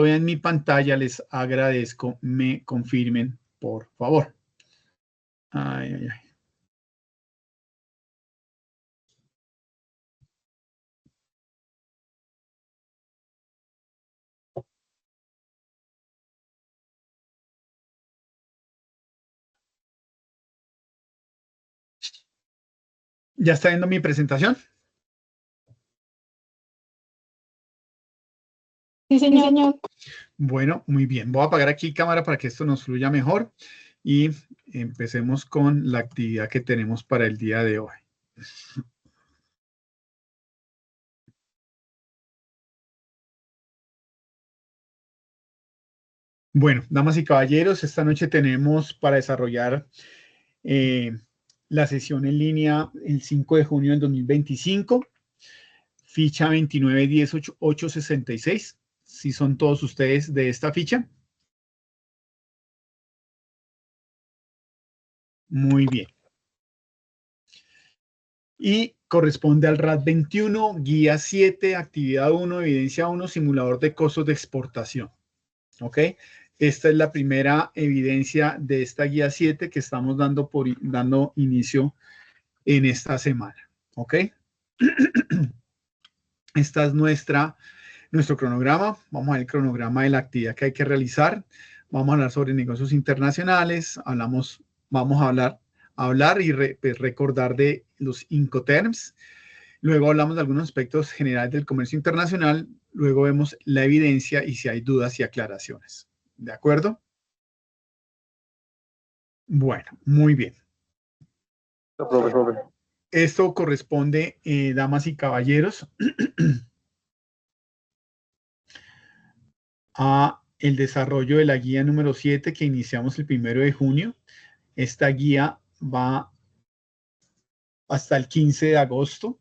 vean mi pantalla, les agradezco, me confirmen, por favor. Ay, ay, ay. ¿Ya está viendo mi presentación? Sí, señor. Bueno, muy bien. Voy a apagar aquí cámara para que esto nos fluya mejor y empecemos con la actividad que tenemos para el día de hoy. Bueno, damas y caballeros, esta noche tenemos para desarrollar la sesión en línea el 5 de junio del 2025, ficha 2910-866. Si son todos ustedes de esta ficha. Muy bien. Y corresponde al RAT 21, guía 7, actividad 1, evidencia 1, simulador de costos de exportación. ¿Ok? Esta es la primera evidencia de esta guía 7 que estamos dando inicio en esta semana. ¿Ok? Esta es nuestro cronograma. Vamos a ver el cronograma de la actividad que hay que realizar. Vamos a hablar sobre negocios internacionales. Vamos a hablar y pues, recordar de los Incoterms. Luego hablamos de algunos aspectos generales del comercio internacional. Luego vemos la evidencia y si hay dudas y aclaraciones. ¿De acuerdo? Bueno, muy bien. Esto corresponde, damas y caballeros, a el desarrollo de la guía número 7 que iniciamos el 1 de junio. Esta guía va hasta el 15 de agosto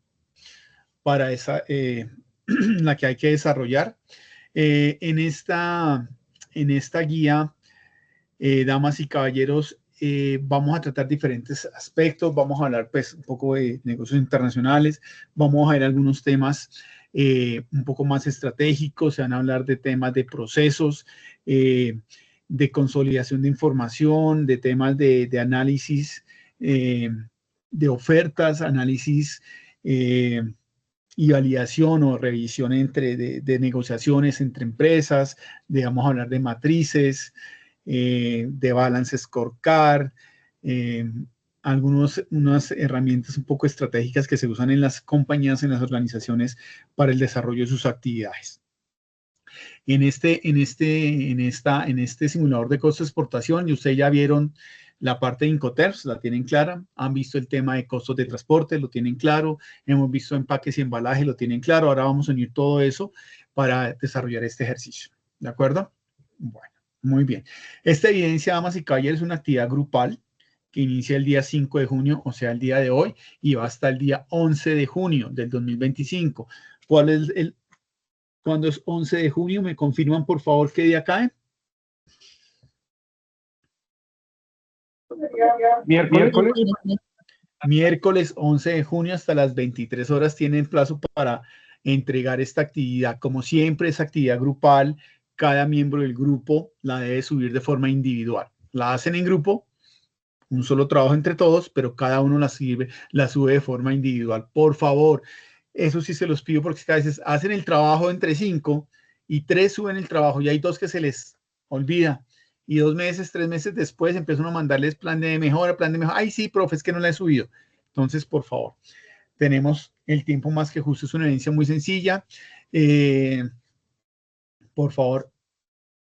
para la que hay que desarrollar. En esta guía, damas y caballeros, vamos a tratar diferentes aspectos, vamos a hablar pues un poco de negocios internacionales, vamos a ver algunos temas un poco más estratégicos, se van a hablar de temas de procesos, de consolidación de información, de temas de análisis de ofertas, análisis y validación o revisión de negociaciones entre empresas, vamos a hablar de matrices, de balance scorecard, unas herramientas un poco estratégicas que se usan en las compañías, en las organizaciones para el desarrollo de sus actividades. En este simulador de costo de exportación, y ustedes ya vieron la parte de Incoterms, la tienen clara, han visto el tema de costos de transporte, lo tienen claro, hemos visto empaques y embalaje, lo tienen claro, ahora vamos a unir todo eso para desarrollar este ejercicio, ¿de acuerdo? Bueno, muy bien. Esta evidencia, damas y caballeros, es una actividad grupal que inicia el día 5 de junio, o sea, el día de hoy, y va hasta el día 11 de junio del 2025. ¿Cuál es cuando es 11 de junio? ¿Me confirman, por favor, qué día cae? Miércoles. Miércoles 11 de junio hasta las 23 horas tienen plazo para entregar esta actividad. Como siempre, es actividad grupal. Cada miembro del grupo la debe subir de forma individual. La hacen en grupo, un solo trabajo entre todos, pero cada uno la sube de forma individual. Por favor, eso sí se los pido porque a veces hacen el trabajo entre 5 y 3 suben el trabajo y hay 2 que se les olvida. Y 2 meses, 3 meses después empiezan a mandarles plan de mejora. Ay, sí, profe, es que no la he subido. Entonces, por favor, tenemos el tiempo más que justo. Es una evidencia muy sencilla. Por favor,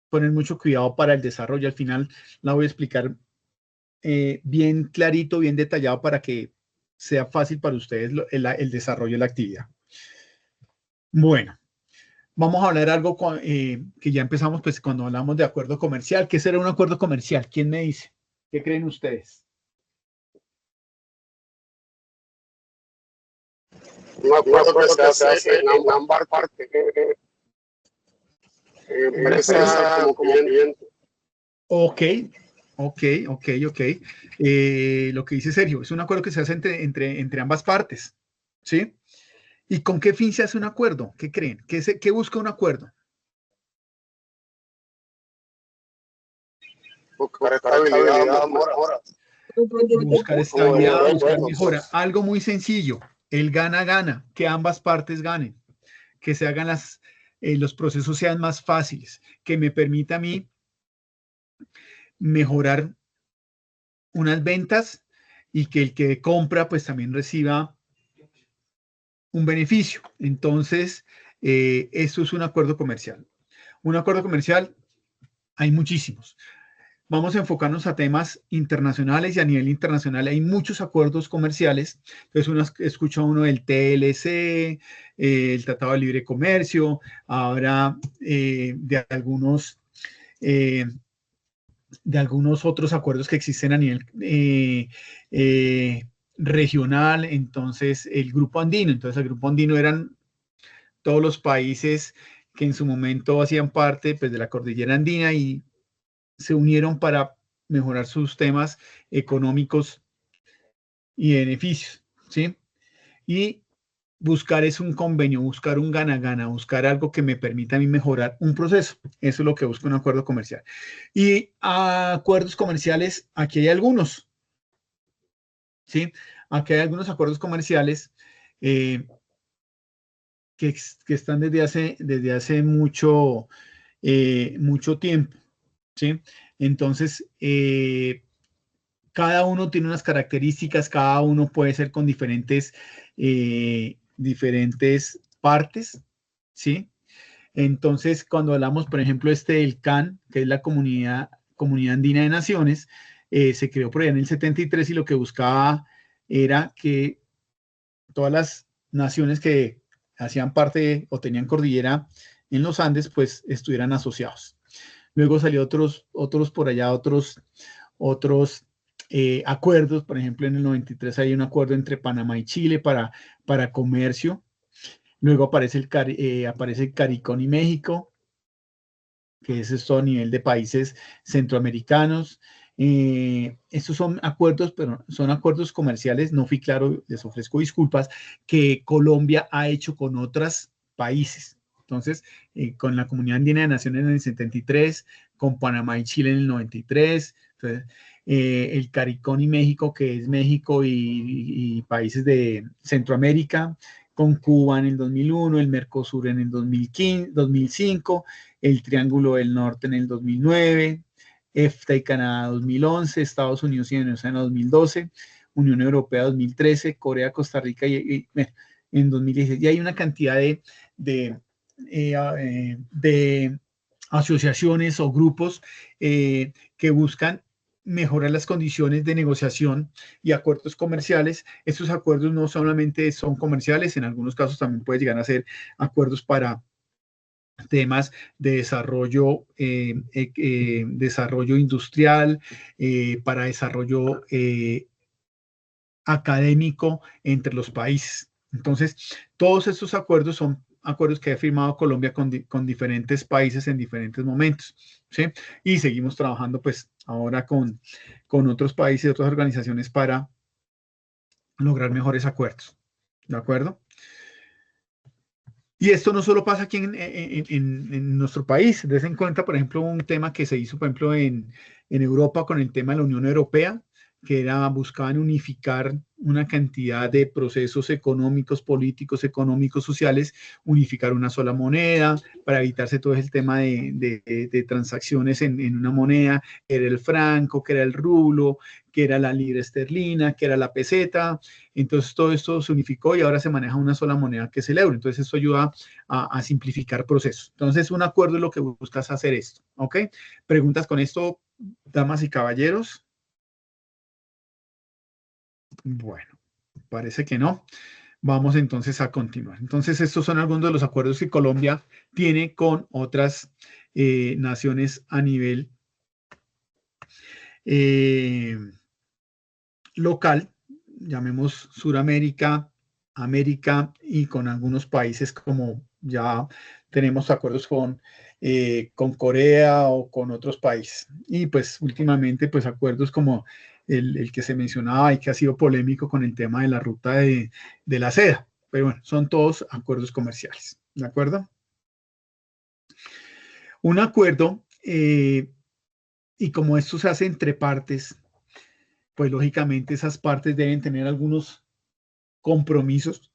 poner mucho cuidado para el desarrollo. Al final la voy a explicar bien clarito, bien detallado para que sea fácil para ustedes el desarrollo de la actividad. Bueno, vamos a hablar algo que ya empezamos pues cuando hablamos de acuerdo comercial. ¿Qué será un acuerdo comercial? ¿Quién me dice? ¿Qué creen ustedes? Un acuerdo que se hace en ambas partes. Empresa como cliente. Ok. Lo que dice Sergio, es un acuerdo que se hace entre ambas partes, ¿sí? ¿Y con qué fin se hace un acuerdo? ¿Qué creen? ¿Qué busca un acuerdo? buscar estabilidad, mejora. Buscar estabilidad, buscar mejora. Algo muy sencillo, el gana-gana, que ambas partes ganen, que se hagan los procesos sean más fáciles, que me permita a mí mejorar unas ventas y que el que compra pues también reciba un beneficio. Entonces, eso es un acuerdo comercial. Un acuerdo comercial, hay muchísimos. Vamos a enfocarnos a temas internacionales y a nivel internacional hay muchos acuerdos comerciales. Entonces, uno escucha uno del TLC, el Tratado de Libre Comercio, ahora de algunos otros acuerdos que existen a nivel regional. Entonces, el Grupo Andino. Entonces, el Grupo Andino eran todos los países que en su momento hacían parte pues, de la cordillera andina y se unieron para mejorar sus temas económicos y beneficios, ¿sí? Y buscar es un convenio, buscar un gana-gana, buscar algo que me permita a mí mejorar un proceso. Eso es lo que busca un acuerdo comercial. Y acuerdos comerciales, aquí hay algunos, ¿sí? Aquí hay algunos acuerdos comerciales que están desde hace mucho tiempo, ¿sí? Entonces, cada uno tiene unas características, cada uno puede ser con diferentes partes, ¿sí? Entonces, cuando hablamos, por ejemplo, del CAN, que es la Comunidad Andina de Naciones, se creó por allá en el 73 y lo que buscaba era que todas las naciones que hacían parte o tenían cordillera en los Andes, pues estuvieran asociados. Luego salió otros por allá, otros acuerdos. Por ejemplo, en el 93 hay un acuerdo entre Panamá y Chile para comercio. Luego aparece el CARICOM y México, que es esto a nivel de países centroamericanos. Estos son acuerdos, pero son acuerdos comerciales, no fui claro, les ofrezco disculpas, que Colombia ha hecho con otros países. Entonces, con la Comunidad Andina de Naciones en el 73, con Panamá y Chile en el 93, entonces, el CARICOM y México, que es México y países de Centroamérica, con Cuba en el 2001, el Mercosur en el 2005, el Triángulo del Norte en el 2009, EFTA y Canadá 2011, Estados Unidos y Venezuela en 2012, Unión Europea 2013, Corea, Costa Rica en 2016. Y hay una cantidad de asociaciones o grupos que buscan mejorar las condiciones de negociación y acuerdos comerciales. Estos acuerdos no solamente son comerciales, en algunos casos también puede llegar a ser acuerdos para temas de desarrollo industrial, para desarrollo académico entre los países. Entonces, todos estos acuerdos son acuerdos que ha firmado Colombia con diferentes países en diferentes momentos, ¿sí? Y seguimos trabajando pues ahora con otros países, otras organizaciones para lograr mejores acuerdos, ¿de acuerdo? Y esto no solo pasa aquí en nuestro país. Des en cuenta, por ejemplo, un tema que se hizo, por ejemplo, en Europa con el tema de la Unión Europea, que buscaban unificar una cantidad de procesos económicos, políticos, económicos, sociales, unificar una sola moneda para evitarse todo el tema de transacciones en una moneda, que era el franco, que era el rublo, que era la libra esterlina, que era la peseta. Entonces todo esto se unificó y ahora se maneja una sola moneda que es el euro. Entonces esto ayuda a simplificar procesos. Entonces un acuerdo es lo que buscas hacer esto, ¿ok? ¿Preguntas con esto, damas y caballeros? Bueno, parece que no. Vamos entonces a continuar. Entonces, estos son algunos de los acuerdos que Colombia tiene con otras naciones a nivel local, llamemos Suramérica, América y con algunos países como ya tenemos acuerdos con Corea o con otros países. Y pues últimamente pues acuerdos como el que se mencionaba y que ha sido polémico con el tema de la ruta de la seda. Pero bueno, son todos acuerdos comerciales, ¿de acuerdo? Un acuerdo Y como esto se hace entre partes, pues lógicamente esas partes deben tener algunos compromisos,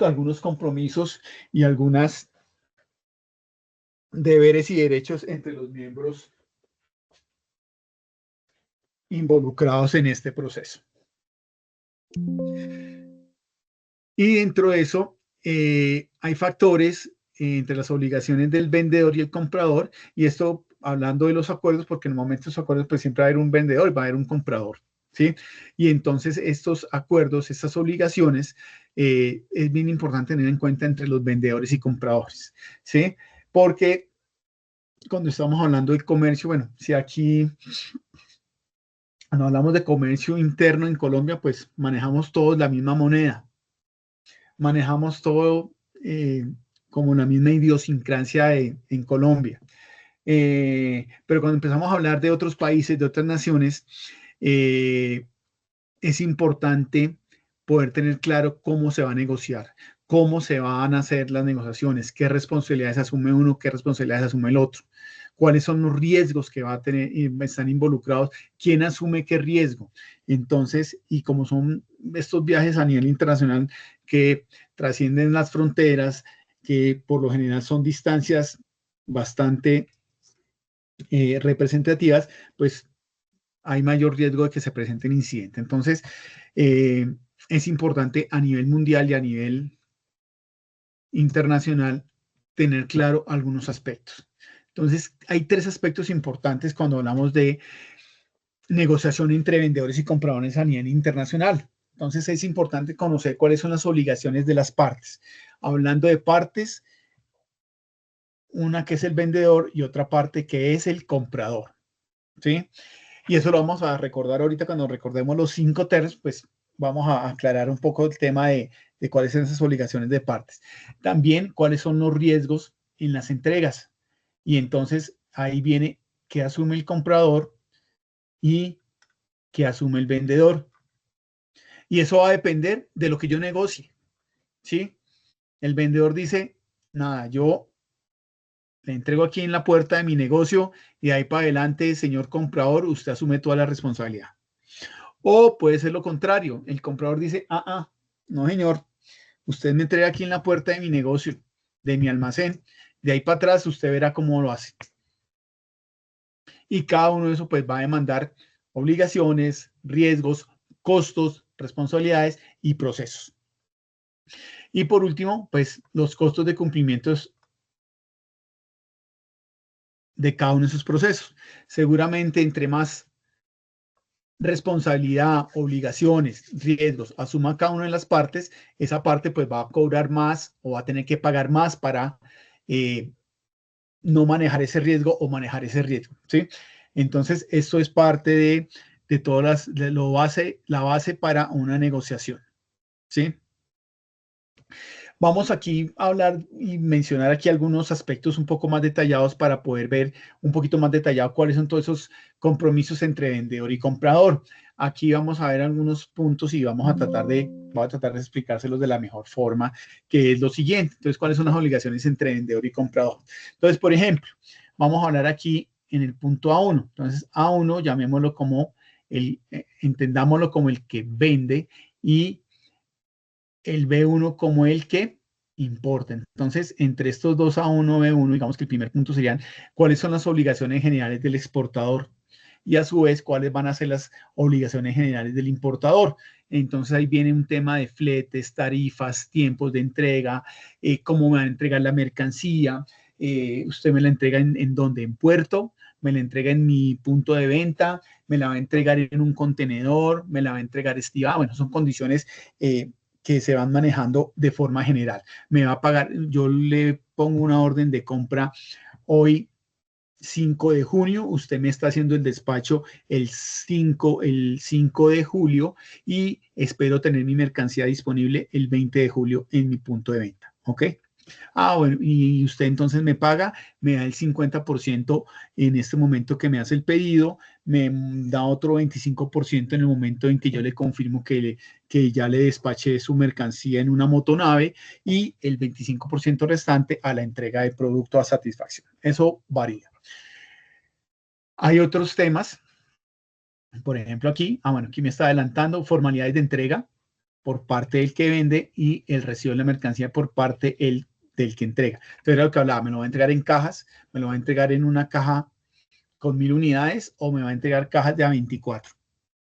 algunos compromisos y algunas deberes y derechos entre los miembros involucrados en este proceso. Y dentro de eso hay factores entre las obligaciones del vendedor y el comprador, y esto hablando de los acuerdos, porque en el momento de los acuerdos pues siempre va a haber un vendedor, va a haber un comprador, ¿sí? Y entonces estos acuerdos, estas obligaciones, es bien importante tener en cuenta entre los vendedores y compradores, ¿sí? Porque cuando estamos hablando de comercio, bueno, si aquí cuando hablamos de comercio interno en Colombia, pues manejamos todos la misma moneda, manejamos todo como la misma idiosincrasia en Colombia. Pero cuando empezamos a hablar de otros países, de otras naciones, es importante poder tener claro cómo se va a negociar, cómo se van a hacer las negociaciones, qué responsabilidades asume uno, qué responsabilidades asume el otro, cuáles son los riesgos que va a tener, están involucrados, quién asume qué riesgo. Entonces, y como son estos viajes a nivel internacional que trascienden las fronteras, que por lo general son distancias bastante representativas, pues hay mayor riesgo de que se presenten incidentes. Entonces, es importante a nivel mundial y a nivel internacional tener claro algunos aspectos. Entonces, hay tres aspectos importantes cuando hablamos de negociación entre vendedores y compradores a nivel internacional. Entonces, es importante conocer cuáles son las obligaciones de las partes. Hablando de partes, una que es el vendedor y otra parte que es el comprador, ¿sí? Y eso lo vamos a recordar ahorita cuando recordemos los 5 TERS, pues vamos a aclarar un poco el tema de cuáles son esas obligaciones de partes. También cuáles son los riesgos en las entregas. Y entonces ahí viene qué asume el comprador y qué asume el vendedor. Y eso va a depender de lo que yo negocie, ¿sí? El vendedor dice, nada, yo le entrego aquí en la puerta de mi negocio y de ahí para adelante, señor comprador, usted asume toda la responsabilidad. O puede ser lo contrario, el comprador dice, no señor, usted me entrega aquí en la puerta de mi negocio, de mi almacén, de ahí para atrás usted verá cómo lo hace. Y cada uno de esos pues va a demandar obligaciones, riesgos, costos, responsabilidades y procesos. Y por último, pues los costos de cumplimiento de cada uno de esos procesos. Seguramente entre más responsabilidad, obligaciones, riesgos, asuma cada una de las partes, esa parte pues va a cobrar más o va a tener que pagar más para no manejar ese riesgo o manejar ese riesgo, ¿sí? Entonces, esto es parte de todas la base para una negociación, ¿sí? Vamos aquí a hablar y mencionar aquí algunos aspectos un poco más detallados para poder ver un poquito más detallado cuáles son todos esos compromisos entre vendedor y comprador. Aquí vamos a ver algunos puntos y voy a tratar de explicárselos de la mejor forma, que es lo siguiente. Entonces, ¿cuáles son las obligaciones entre vendedor y comprador? Entonces, por ejemplo, vamos a hablar aquí en el punto A1. Entonces, A1, llamémoslo como entendámoslo como el que vende y el B1 como el que importa. Entonces, entre estos dos A1, B1, digamos que el primer punto serían cuáles son las obligaciones generales del exportador y a su vez cuáles van a ser las obligaciones generales del importador. Entonces ahí viene un tema de fletes, tarifas, tiempos de entrega, cómo me va a entregar la mercancía, usted me la entrega en dónde, en puerto, me la entrega en mi punto de venta, me la va a entregar en un contenedor, me la va a entregar estivada. Bueno, son condiciones que se van manejando de forma general. Me va a pagar, yo le pongo una orden de compra hoy 5 de junio, usted me está haciendo el despacho el 5 de julio y espero tener mi mercancía disponible el 20 de julio en mi punto de venta, ¿ok? Bueno, y usted entonces me paga, me da el 50% en este momento que me hace el pedido, me da otro 25% en el momento en que yo le confirmo que ya le despaché su mercancía en una motonave y el 25% restante a la entrega de producto a satisfacción. Eso varía. Hay otros temas, por ejemplo aquí, bueno, aquí me está adelantando, formalidades de entrega por parte del que vende y el recibo de la mercancía por parte del que entrega. Entonces era lo que hablaba, me lo va a entregar en cajas, me lo va a entregar en una caja con 1000 unidades o me va a entregar cajas de a 24.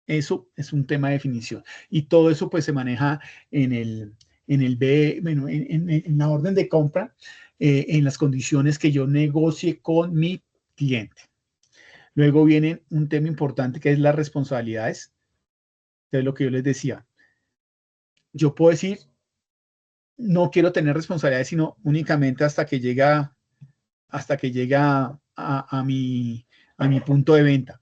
Eso es un tema de definición. Y todo eso pues se maneja bueno, en la orden de compra, en las condiciones que yo negocie con mi cliente. Luego viene un tema importante que es las responsabilidades. Entonces lo que yo les decía, yo puedo decir, no quiero tener responsabilidades, sino únicamente hasta que llega a mi punto de venta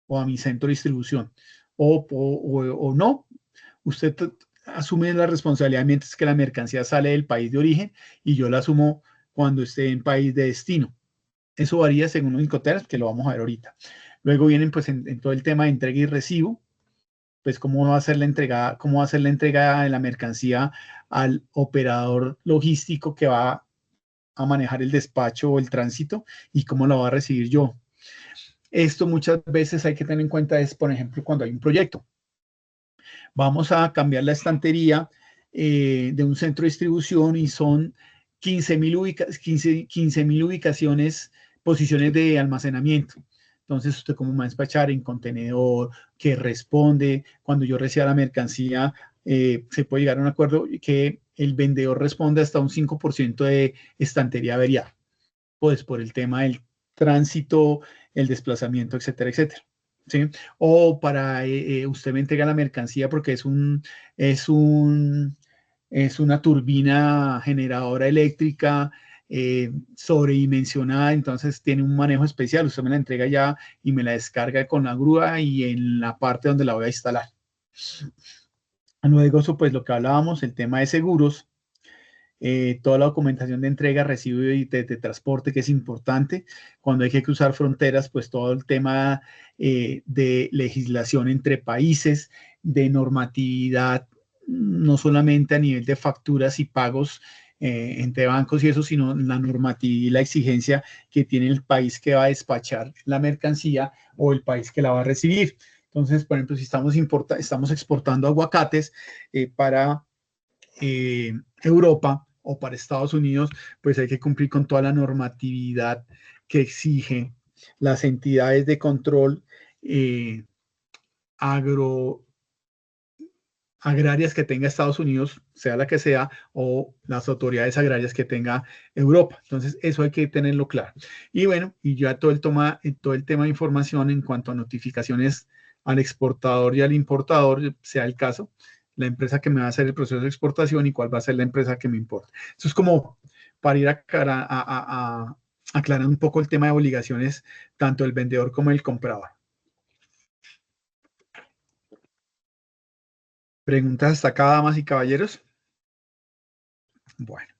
o a mi centro de distribución. O no, usted asume la responsabilidad mientras que la mercancía sale del país de origen y yo la asumo cuando esté en país de destino. Eso varía según los Incoterms, que lo vamos a ver ahorita. Luego vienen pues en todo el tema de entrega y recibo, pues cómo va a ser la entrega, cómo va a ser la entrega de la mercancía al operador logístico que va a manejar el despacho o el tránsito y cómo la va a recibir yo. Esto muchas veces hay que tener en cuenta es, por ejemplo, cuando hay un proyecto. Vamos a cambiar la estantería de un centro de distribución y son 15,000 ubicaciones, posiciones de almacenamiento. Entonces, usted cómo va a despachar en contenedor, que responde, cuando yo reciba la mercancía, se puede llegar a un acuerdo que el vendedor responde hasta un 5% de estantería averiada, pues por el tema del tránsito, el desplazamiento, etcétera, etcétera. ¿Sí? O para usted me entrega la mercancía porque es una turbina generadora eléctrica sobredimensionada, entonces tiene un manejo especial. Usted me la entrega ya y me la descarga con la grúa y en la parte donde la voy a instalar. Luego, eso, pues lo que hablábamos, el tema de seguros. Toda la documentación de entrega, recibo y de transporte, que es importante. Cuando hay que cruzar fronteras, pues todo el tema de legislación entre países, de normatividad, no solamente a nivel de facturas y pagos entre bancos y eso, sino la normatividad y la exigencia que tiene el país que va a despachar la mercancía o el país que la va a recibir. Entonces, por ejemplo, si estamos exportando aguacates para Europa o para Estados Unidos, pues hay que cumplir con toda la normatividad que exige las entidades de control agrarias que tenga Estados Unidos, sea la que sea, o las autoridades agrarias que tenga Europa. Entonces, eso hay que tenerlo claro. Y bueno, y ya todo el tema de información en cuanto a notificaciones al exportador y al importador, sea el caso, la empresa que me va a hacer el proceso de exportación y cuál va a ser la empresa que me importa. Eso es como para ir aclarar un poco el tema de obligaciones, tanto el vendedor como el comprador. ¿Preguntas hasta acá, damas y caballeros? Bueno,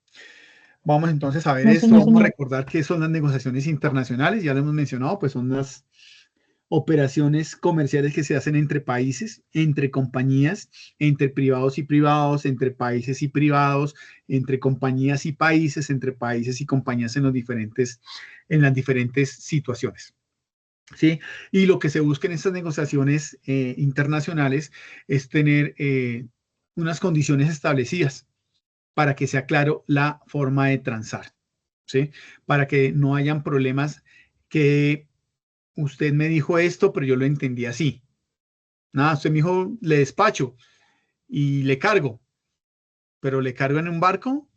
vamos entonces a ver No, esto. señor. Vamos a recordar que son las negociaciones internacionales, ya lo hemos mencionado, pues son las operaciones comerciales que se hacen entre países, entre compañías, entre privados y privados, entre países y privados, entre compañías y países, entre países y compañías en las diferentes situaciones. ¿Sí? Y lo que se busca en estas negociaciones internacionales es tener unas condiciones establecidas para que sea claro la forma de transar, ¿sí? Para que no hayan problemas que usted me dijo esto, pero yo lo entendí así. Nada, usted me dijo, le despacho y le cargo, pero le cargo en un barco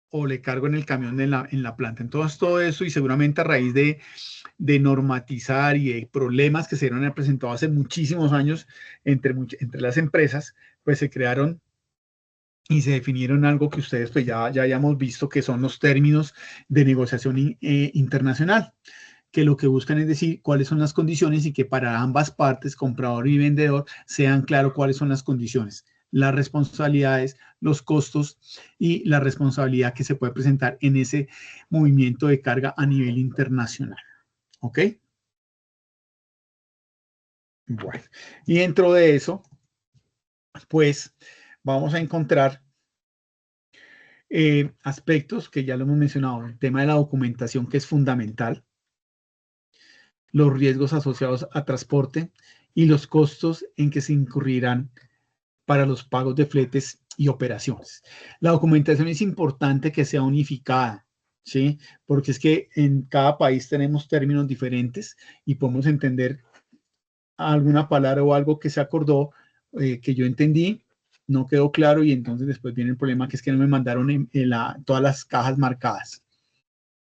o le cargo en el camión en la planta. Entonces, todo eso y seguramente a raíz de normatizar y de problemas que se dieron presentado hace muchísimos años entre las empresas, pues se crearon y se definieron algo que ustedes pues ya hayamos visto que son los términos de negociación internacional, que lo que buscan es decir cuáles son las condiciones y que para ambas partes, comprador y vendedor, sean claro cuáles son las condiciones, las responsabilidades, los costos y la responsabilidad que se puede presentar en ese movimiento de carga a nivel internacional. ¿Ok? Bueno, y dentro de eso, pues vamos a encontrar aspectos que ya lo hemos mencionado, el tema de la documentación que es fundamental. los riesgos asociados a transporte y los costos en que se incurrirán para los pagos de fletes y operaciones. La documentación es importante que sea unificada, ¿sí? Porque es que en cada país tenemos términos diferentes y podemos entender alguna palabra o algo que se acordó, que yo entendí, no quedó claro y entonces después viene el problema que es que no me mandaron todas las cajas marcadas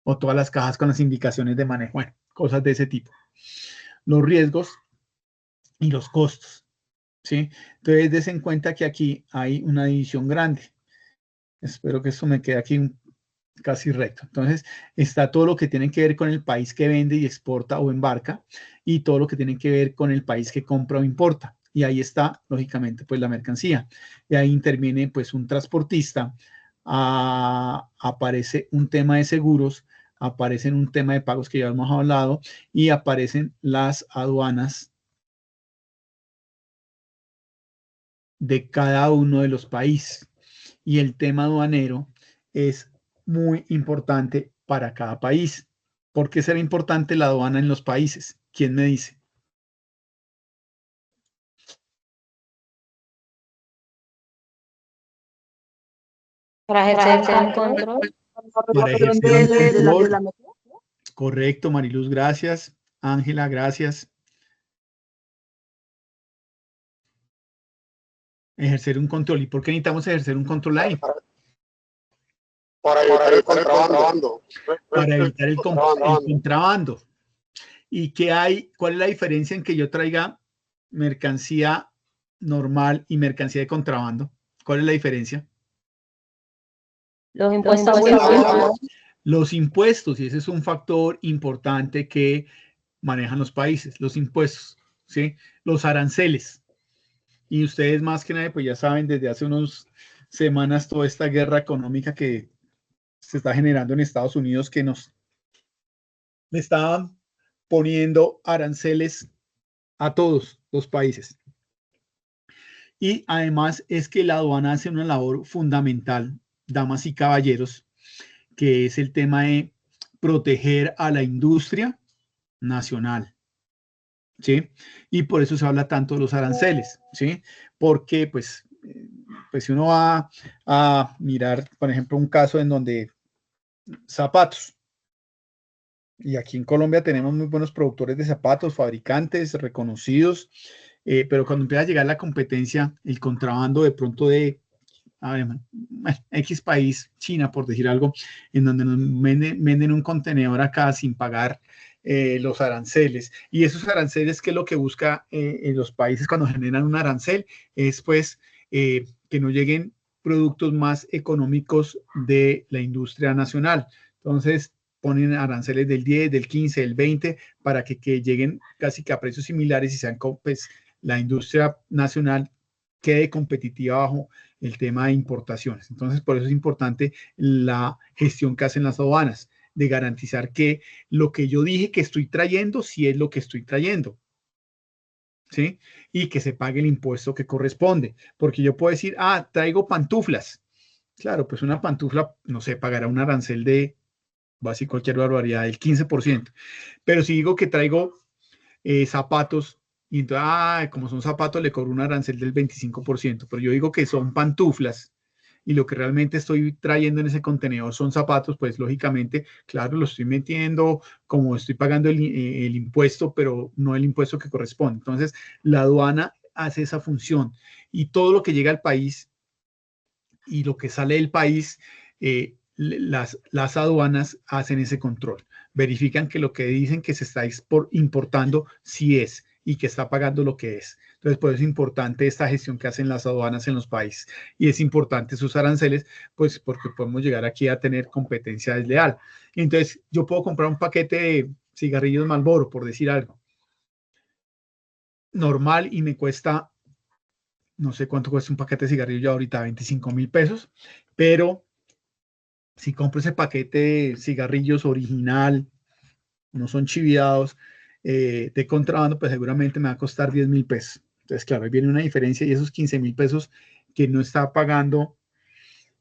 o todas las cajas con las indicaciones de manejo, bueno, cosas de ese tipo. Los riesgos y los costos, ¿sí? Entonces, des en cuenta que aquí hay una división grande. Espero que esto me quede aquí casi recto. Entonces, está todo lo que tiene que ver con el país que vende y exporta o embarca y todo lo que tiene que ver con el país que compra o importa. Y ahí está, lógicamente, pues la mercancía. Y ahí interviene, pues, un transportista, aparece un tema de seguros, aparece un tema de pagos que ya hemos hablado y aparecen las aduanas de cada uno de los países. Y el tema aduanero es muy importante para cada país. ¿Por qué será importante la aduana en los países? ¿Quién me dice? Para ejercer un control. Para ejercer un control. Correcto, Mariluz, gracias. Ángela, gracias. Ejercer un control. ¿Y por qué necesitamos ejercer un control ahí? Para evitar el contrabando. Para evitar el contrabando. ¿Y qué hay? ¿Cuál es la diferencia en que yo traiga mercancía normal y mercancía de contrabando? ¿Cuál es la diferencia? Los impuestos. Los impuestos, y ese es un factor importante que manejan los países, los impuestos, ¿sí? Los aranceles. Y ustedes más que nadie, pues ya saben desde hace unas semanas toda esta guerra económica que se está generando en Estados Unidos, que nos le estaban poniendo aranceles a todos los países. Y además es que la aduana hace una labor fundamental, damas y caballeros, que es el tema de proteger a la industria nacional, ¿sí? Y por eso se habla tanto de los aranceles, ¿sí? Porque, pues si uno va a mirar, por ejemplo, un caso en donde zapatos, y aquí en Colombia tenemos muy buenos productores de zapatos, fabricantes reconocidos, pero cuando empieza a llegar la competencia, el contrabando de pronto de X país, China, por decir algo, en donde nos venden un contenedor acá sin pagar los aranceles. Y esos aranceles, ¿qué es lo que busca en los países cuando generan un arancel? Es pues que no lleguen productos más económicos de la industria nacional. Entonces, ponen aranceles del 10, del 15, del 20, para que lleguen casi que a precios similares y sean, pues, la industria nacional quede competitiva bajo el tema de importaciones. Entonces, por eso es importante la gestión que hacen las aduanas, de garantizar que lo que yo dije que estoy trayendo, sí es lo que estoy trayendo, ¿sí? Y que se pague el impuesto que corresponde. Porque yo puedo decir, traigo pantuflas. Claro, pues una pantufla, no sé, pagará un arancel de, básicamente cualquier barbaridad, del 15%. Pero si digo que traigo zapatos, y entonces, como son zapatos, le cobro un arancel del 25%, pero yo digo que son pantuflas y lo que realmente estoy trayendo en ese contenedor son zapatos, pues lógicamente, claro, lo estoy metiendo como estoy pagando el impuesto, pero no el impuesto que corresponde. Entonces, la aduana hace esa función y todo lo que llega al país y lo que sale del país, las aduanas hacen ese control. Verifican que lo que dicen que se está importando sí es y que está pagando lo que es. Entonces, por eso es importante esta gestión que hacen las aduanas en los países. Y es importante sus aranceles, pues porque podemos llegar aquí a tener competencia desleal. Entonces, yo puedo comprar un paquete de cigarrillos Marlboro, por decir algo, normal y me cuesta, no sé cuánto cuesta un paquete de cigarrillos ya ahorita, 25.000 pesos, pero si compro ese paquete de cigarrillos original, no son chiviados, de contrabando, pues seguramente me va a costar 10.000 pesos. Entonces, claro, ahí viene una diferencia y esos 15.000 pesos que no está pagando,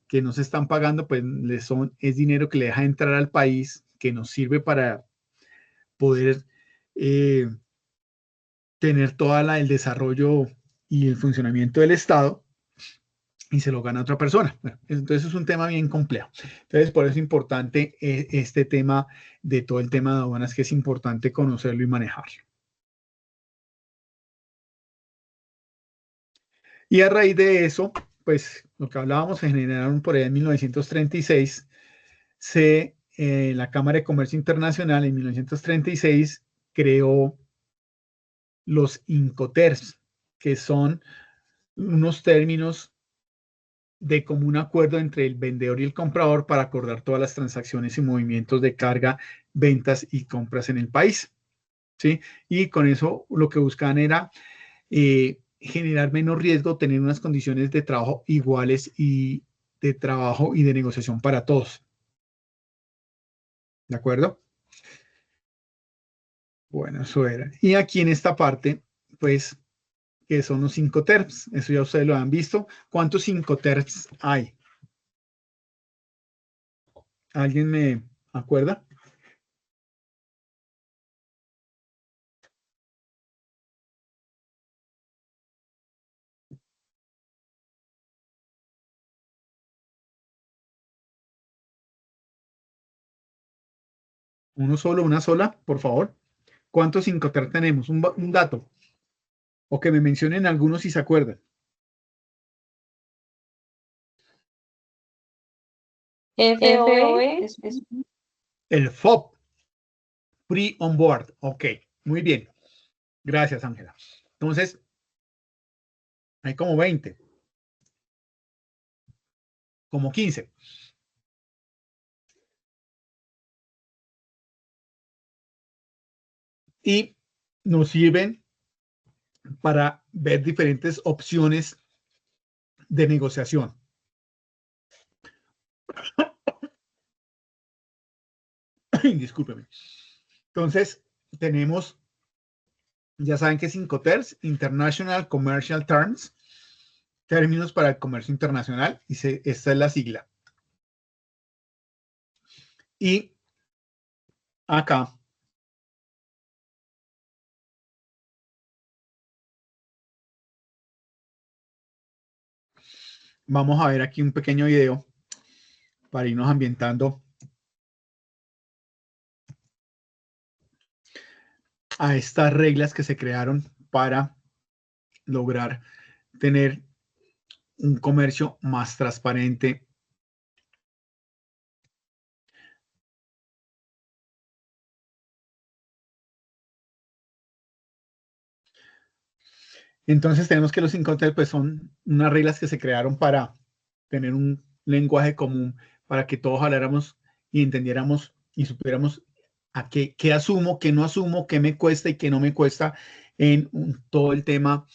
que no se están pagando, pues es dinero que le deja entrar al país, que nos sirve para poder tener el desarrollo y el funcionamiento del Estado y se lo gana otra persona. Bueno, entonces es un tema bien complejo. Entonces, por eso es importante este tema de todo el tema de aduanas, que es importante conocerlo y manejarlo. Y a raíz de eso, pues lo que hablábamos, se generaron por ahí en 1936, la Cámara de Comercio Internacional en 1936 creó los Incoterms, que son unos términos de común acuerdo entre el vendedor y el comprador para acordar todas las transacciones y movimientos de carga, ventas y compras en el país, ¿sí? Y con eso lo que buscaban era generar menos riesgo, tener unas condiciones de trabajo iguales y de trabajo y de negociación para todos. ¿De acuerdo? Bueno, eso era. Y aquí en esta parte, pues, que son los Incoterms. Eso ya ustedes lo han visto. ¿Cuántos Incoterms hay? ¿Alguien me acuerda? Uno solo, una sola, por favor. ¿Cuántos Incoterms tenemos? Un dato. O que me mencionen algunos si se acuerdan. FOE. El FOB. Free on board. Ok, muy bien. Gracias, Ángela. Entonces, hay como 20. Como 15. Y nos sirven para ver diferentes opciones de negociación. Discúlpeme. Entonces, tenemos, ya saben que es Incoterms, International Commercial Terms, términos para el comercio internacional, y esta es la sigla. Y acá vamos a ver aquí un pequeño video para irnos ambientando a estas reglas que se crearon para lograr tener un comercio más transparente. Entonces tenemos que los Incoterms pues son unas reglas que se crearon para tener un lenguaje común, para que todos habláramos y entendiéramos y supiéramos a qué asumo, qué no asumo, qué me cuesta y qué no me cuesta en todo el tema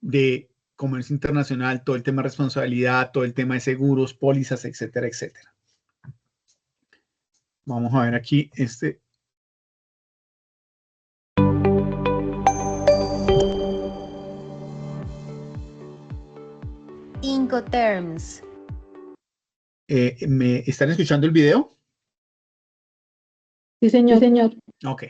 de comercio internacional, todo el tema de responsabilidad, todo el tema de seguros, pólizas, etcétera, etcétera. Vamos a ver aquí este. Incoterms. ¿Me están escuchando el video? Sí, señor. Sí, señor. Ok.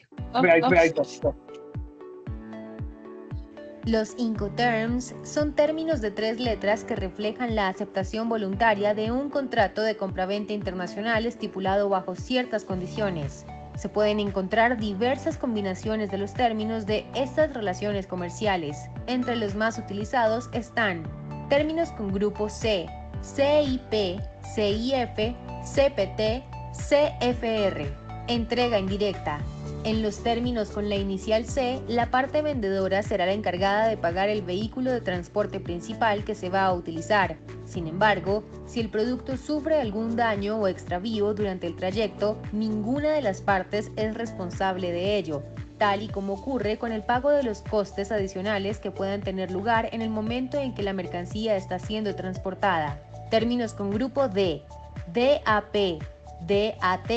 Los Incoterms son términos de 3 letras que reflejan la aceptación voluntaria de un contrato de compraventa internacional estipulado bajo ciertas condiciones. Se pueden encontrar diversas combinaciones de los términos de estas relaciones comerciales. Entre los más utilizados están términos con grupo C, CIP, CIF, CPT, CFR. Entrega indirecta. En los términos con la inicial C, la parte vendedora será la encargada de pagar el vehículo de transporte principal que se va a utilizar. Sin embargo, si el producto sufre algún daño o extravío durante el trayecto, ninguna de las partes es responsable de ello, tal y como ocurre con el pago de los costes adicionales que puedan tener lugar en el momento en que la mercancía está siendo transportada. Términos con grupo D, DAP, DAT,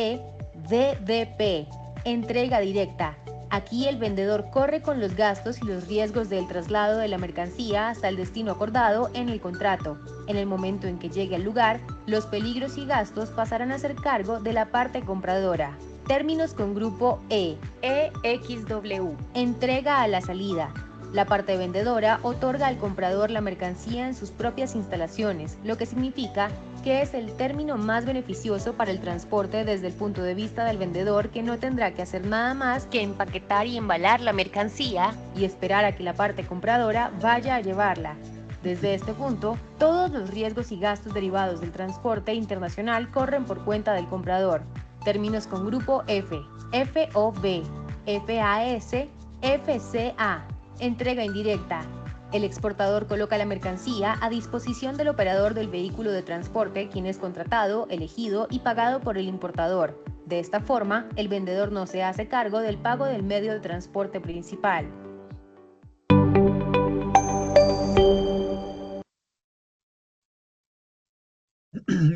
DDP. Entrega directa. Aquí el vendedor corre con los gastos y los riesgos del traslado de la mercancía hasta el destino acordado en el contrato. En el momento en que llegue al lugar, los peligros y gastos pasarán a ser cargo de la parte compradora. Términos con grupo E. EXW. Entrega a la salida. La parte vendedora otorga al comprador la mercancía en sus propias instalaciones, lo que significa que es el término más beneficioso para el transporte desde el punto de vista del vendedor, que no tendrá que hacer nada más que empaquetar y embalar la mercancía y esperar a que la parte compradora vaya a llevarla. Desde este punto, todos los riesgos y gastos derivados del transporte internacional corren por cuenta del comprador. Términos con grupo F. FOB, FAS, FCA. Entrega indirecta. El exportador coloca la mercancía a disposición del operador del vehículo de transporte, quien es contratado, elegido y pagado por el importador. De esta forma, el vendedor no se hace cargo del pago del medio de transporte principal.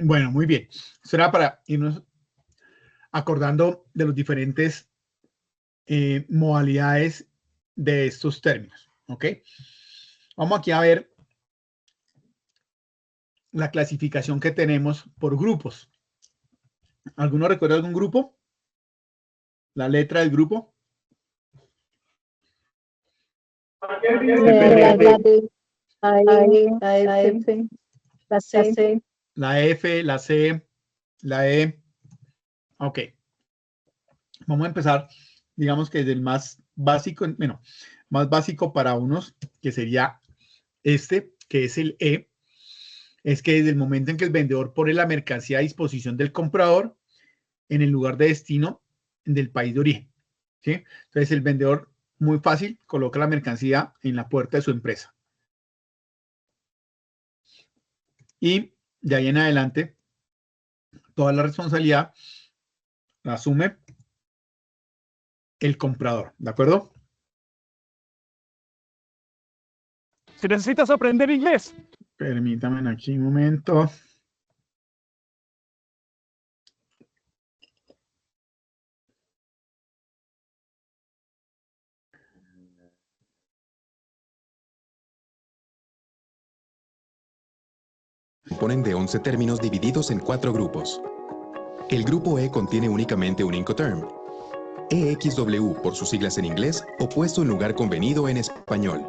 Bueno, muy bien. Esto era para irnos acordando de los diferentes modalidades de estos términos, ¿ok? Vamos aquí a ver la clasificación que tenemos por grupos. ¿Alguno recuerda algún grupo? ¿La letra del grupo? La F, la C, La F, la C, la E. Ok. Vamos a empezar, digamos que desde el más básico, bueno, más básico para unos, que sería este, que es el E. Es que desde el momento en que el vendedor pone la mercancía a disposición del comprador en el lugar de destino del país de origen, ¿sí? Entonces el vendedor, muy fácil, coloca la mercancía en la puerta de su empresa. Y de ahí en adelante, toda la responsabilidad la asume el comprador, ¿de acuerdo? Si necesitas aprender inglés. Permítanme aquí un momento. Componen de 11 términos divididos en 4 grupos. El grupo E contiene únicamente un Incoterm. EXW, por sus siglas en inglés, o puesto en lugar convenido en español.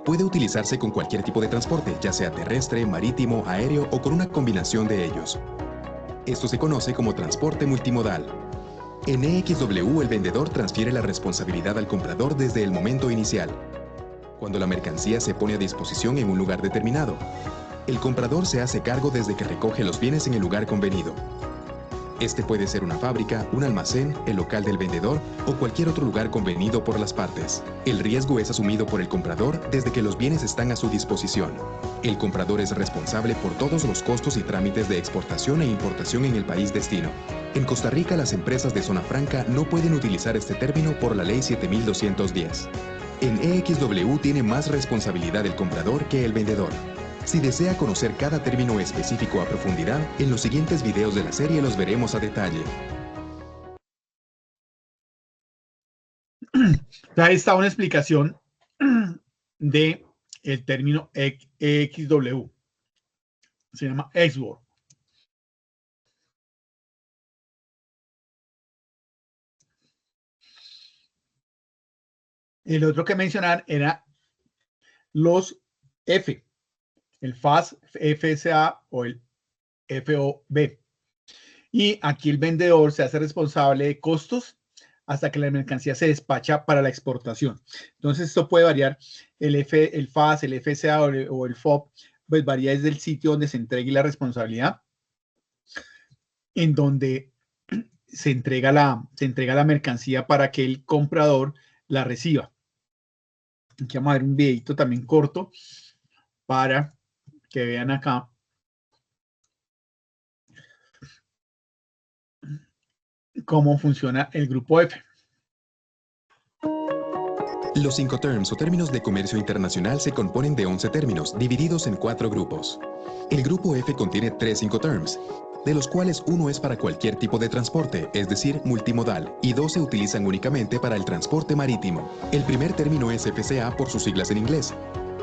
Puede utilizarse con cualquier tipo de transporte, ya sea terrestre, marítimo, aéreo o con una combinación de ellos. Esto se conoce como transporte multimodal. En EXW, el vendedor transfiere la responsabilidad al comprador desde el momento inicial, cuando la mercancía se pone a disposición en un lugar determinado. El comprador se hace cargo desde que recoge los bienes en el lugar convenido. Este puede ser una fábrica, un almacén, el local del vendedor o cualquier otro lugar convenido por las partes. El riesgo es asumido por el comprador desde que los bienes están a su disposición. El comprador es responsable por todos los costos y trámites de exportación e importación en el país destino. En Costa Rica, las empresas de zona franca no pueden utilizar este término por la Ley 7210. En EXW tiene más responsabilidad el comprador que el vendedor. Si desea conocer cada término específico a profundidad, en los siguientes videos de la serie los veremos a detalle. Ahí está una explicación de el término EXW. Se llama Export. El otro que mencionar era los F. El FAS, FSA o el FOB. Y aquí el vendedor se hace responsable de costos hasta que la mercancía se despacha para la exportación. Entonces esto puede variar, el FAS, el FSA o el FOB, pues varía desde el sitio donde se entregue la responsabilidad, en donde se entrega la mercancía para que el comprador la reciba. Aquí vamos a ver un videito también corto para que vean acá cómo funciona el grupo F. Los Incoterms o términos de comercio internacional se componen de 11 términos divididos en 4 grupos. El grupo F contiene 3 Incoterms, de los cuales uno es para cualquier tipo de transporte, es decir, multimodal, y 2 se utilizan únicamente para el transporte marítimo. El primer término es FCA por sus siglas en inglés,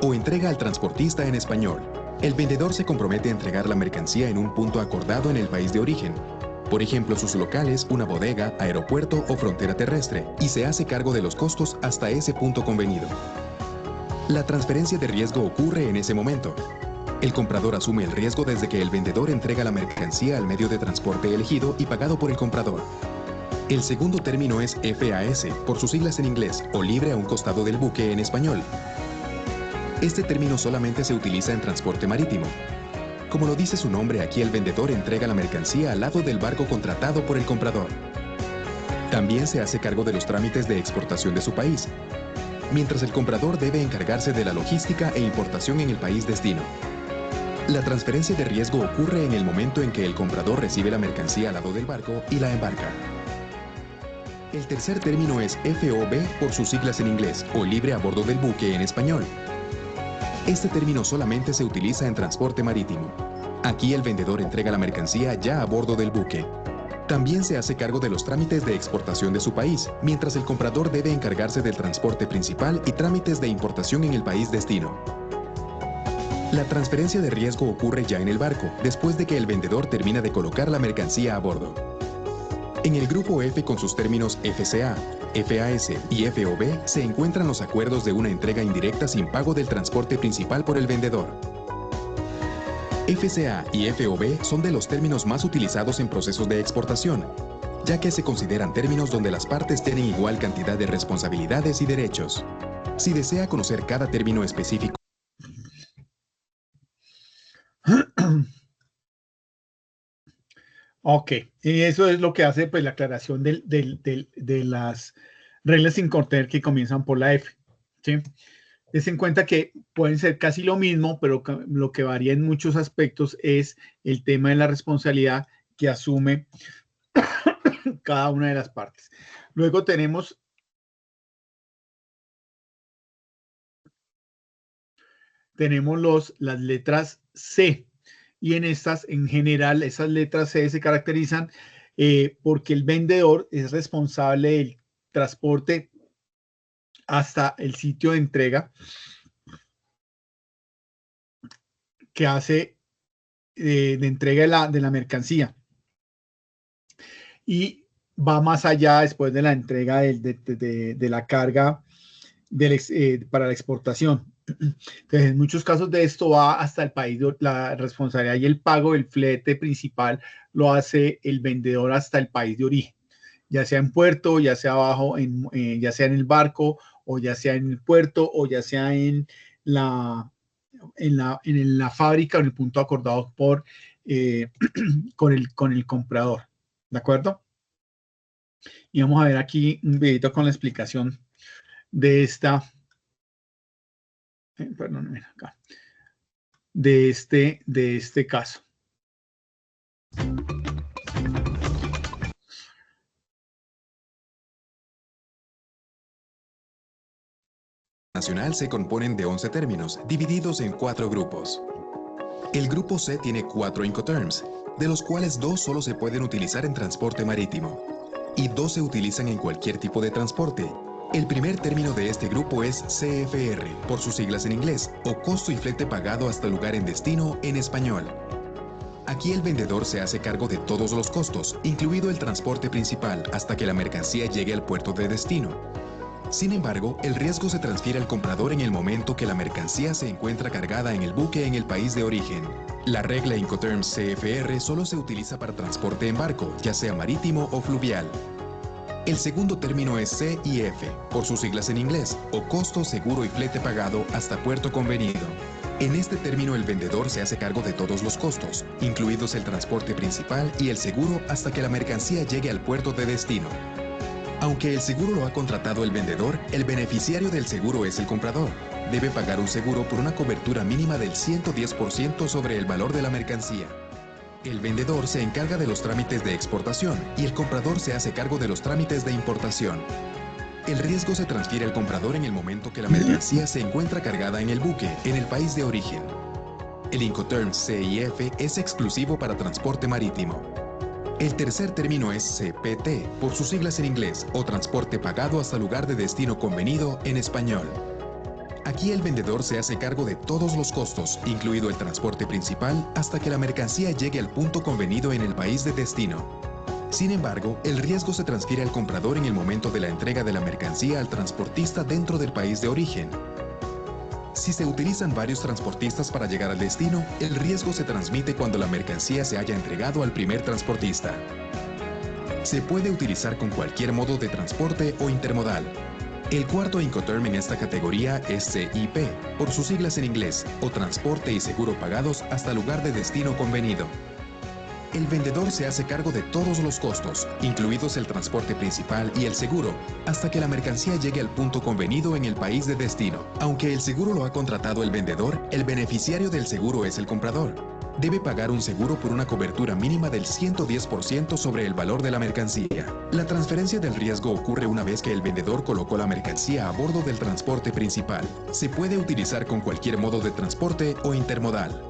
o entrega al transportista en español. El vendedor se compromete a entregar la mercancía en un punto acordado en el país de origen. por ejemplo sus locales, una bodega, aeropuerto o frontera terrestre, y se hace cargo de los costos hasta ese punto convenido. La transferencia de riesgo ocurre en ese momento. El comprador asume el riesgo desde que el vendedor entrega la mercancía al medio de transporte elegido y pagado por el comprador. El segundo término es FAS, por sus siglas en inglés, o libre a un costado del buque en español. Este término solamente se utiliza en transporte marítimo. Como lo dice su nombre, aquí el vendedor entrega la mercancía al lado del barco contratado por el comprador. También se hace cargo de los trámites de exportación de su país, mientras el comprador debe encargarse de la logística e importación en el país destino. La transferencia de riesgo ocurre en el momento en que el comprador recibe la mercancía al lado del barco y la embarca. El tercer término es FOB, por sus siglas en inglés, o libre a bordo del buque en español. Este término solamente se utiliza en transporte marítimo. Aquí el vendedor entrega la mercancía ya a bordo del buque. También se hace cargo de los trámites de exportación de su país, mientras el comprador debe encargarse del transporte principal y trámites de importación en el país destino. La transferencia de riesgo ocurre ya en el barco, después de que el vendedor termina de colocar la mercancía a bordo. En el grupo F, con sus términos FCA, FAS y FOB, se encuentran los acuerdos de una entrega indirecta sin pago del transporte principal por el vendedor. FCA y FOB son de los términos más utilizados en procesos de exportación, ya que se consideran términos donde las partes tienen igual cantidad de responsabilidades y derechos. Si desea conocer cada término específico, Ok, y eso es lo que hace pues la aclaración de las reglas Incoterm que comienzan por la F, ¿sí? Des en cuenta que pueden ser casi lo mismo, pero lo que varía en muchos aspectos es el tema de la responsabilidad que asume cada una de las partes. Luego tenemos las letras C. Y en estas, en general, esas letras C se caracterizan porque el vendedor es responsable del transporte hasta el sitio de entrega que hace de entrega de la mercancía. Y va más allá después de la entrega de la carga para la exportación. Entonces, en muchos casos de esto va hasta el país, la responsabilidad y el pago del flete principal lo hace el vendedor hasta el país de origen, ya sea en puerto, ya sea abajo, ya sea en el barco, o ya sea en el puerto, o ya sea en la fábrica o en el punto acordado con el comprador. ¿De acuerdo? Y vamos a ver aquí un videito con la explicación de esta. Perdón, mira acá. De este caso. nacional se componen de 11 términos, divididos en 4 grupos. El grupo C tiene 4 Incoterms, de los cuales 2 solo se pueden utilizar en transporte marítimo, y 2 se utilizan en cualquier tipo de transporte. El primer término de este grupo es CFR, por sus siglas en inglés, o costo y flete pagado hasta el lugar en destino en español. Aquí el vendedor se hace cargo de todos los costos, incluido el transporte principal, hasta que la mercancía llegue al puerto de destino. Sin embargo, el riesgo se transfiere al comprador en el momento que la mercancía se encuentra cargada en el buque en el país de origen. La regla Incoterms CFR solo se utiliza para transporte en barco, ya sea marítimo o fluvial. El segundo término es CIF, por sus siglas en inglés, o costo, seguro y flete pagado hasta puerto convenido. En este término el vendedor se hace cargo de todos los costos, incluidos el transporte principal y el seguro hasta que la mercancía llegue al puerto de destino. Aunque el seguro lo ha contratado el vendedor, el beneficiario del seguro es el comprador. Debe pagar un seguro por una cobertura mínima del 110% sobre el valor de la mercancía. El vendedor se encarga de los trámites de exportación y el comprador se hace cargo de los trámites de importación. El riesgo se transfiere al comprador en el momento que la mercancía se encuentra cargada en el buque, en el país de origen. El Incoterms CIF es exclusivo para transporte marítimo. El tercer término es CPT, por sus siglas en inglés, o transporte pagado hasta lugar de destino convenido en español. Aquí el vendedor se hace cargo de todos los costos, incluido el transporte principal, hasta que la mercancía llegue al punto convenido en el país de destino. Sin embargo, el riesgo se transfiere al comprador en el momento de la entrega de la mercancía al transportista dentro del país de origen. Si se utilizan varios transportistas para llegar al destino, el riesgo se transmite cuando la mercancía se haya entregado al primer transportista. Se puede utilizar con cualquier modo de transporte o intermodal. El cuarto Incoterm en esta categoría es CIP, por sus siglas en inglés, o transporte y seguro pagados hasta lugar de destino convenido. El vendedor se hace cargo de todos los costos, incluidos el transporte principal y el seguro, hasta que la mercancía llegue al punto convenido en el país de destino. Aunque el seguro lo ha contratado el vendedor, el beneficiario del seguro es el comprador. Debe pagar un seguro por una cobertura mínima del 110% sobre el valor de la mercancía. La transferencia del riesgo ocurre una vez que el vendedor colocó la mercancía a bordo del transporte principal. Se puede utilizar con cualquier modo de transporte o intermodal.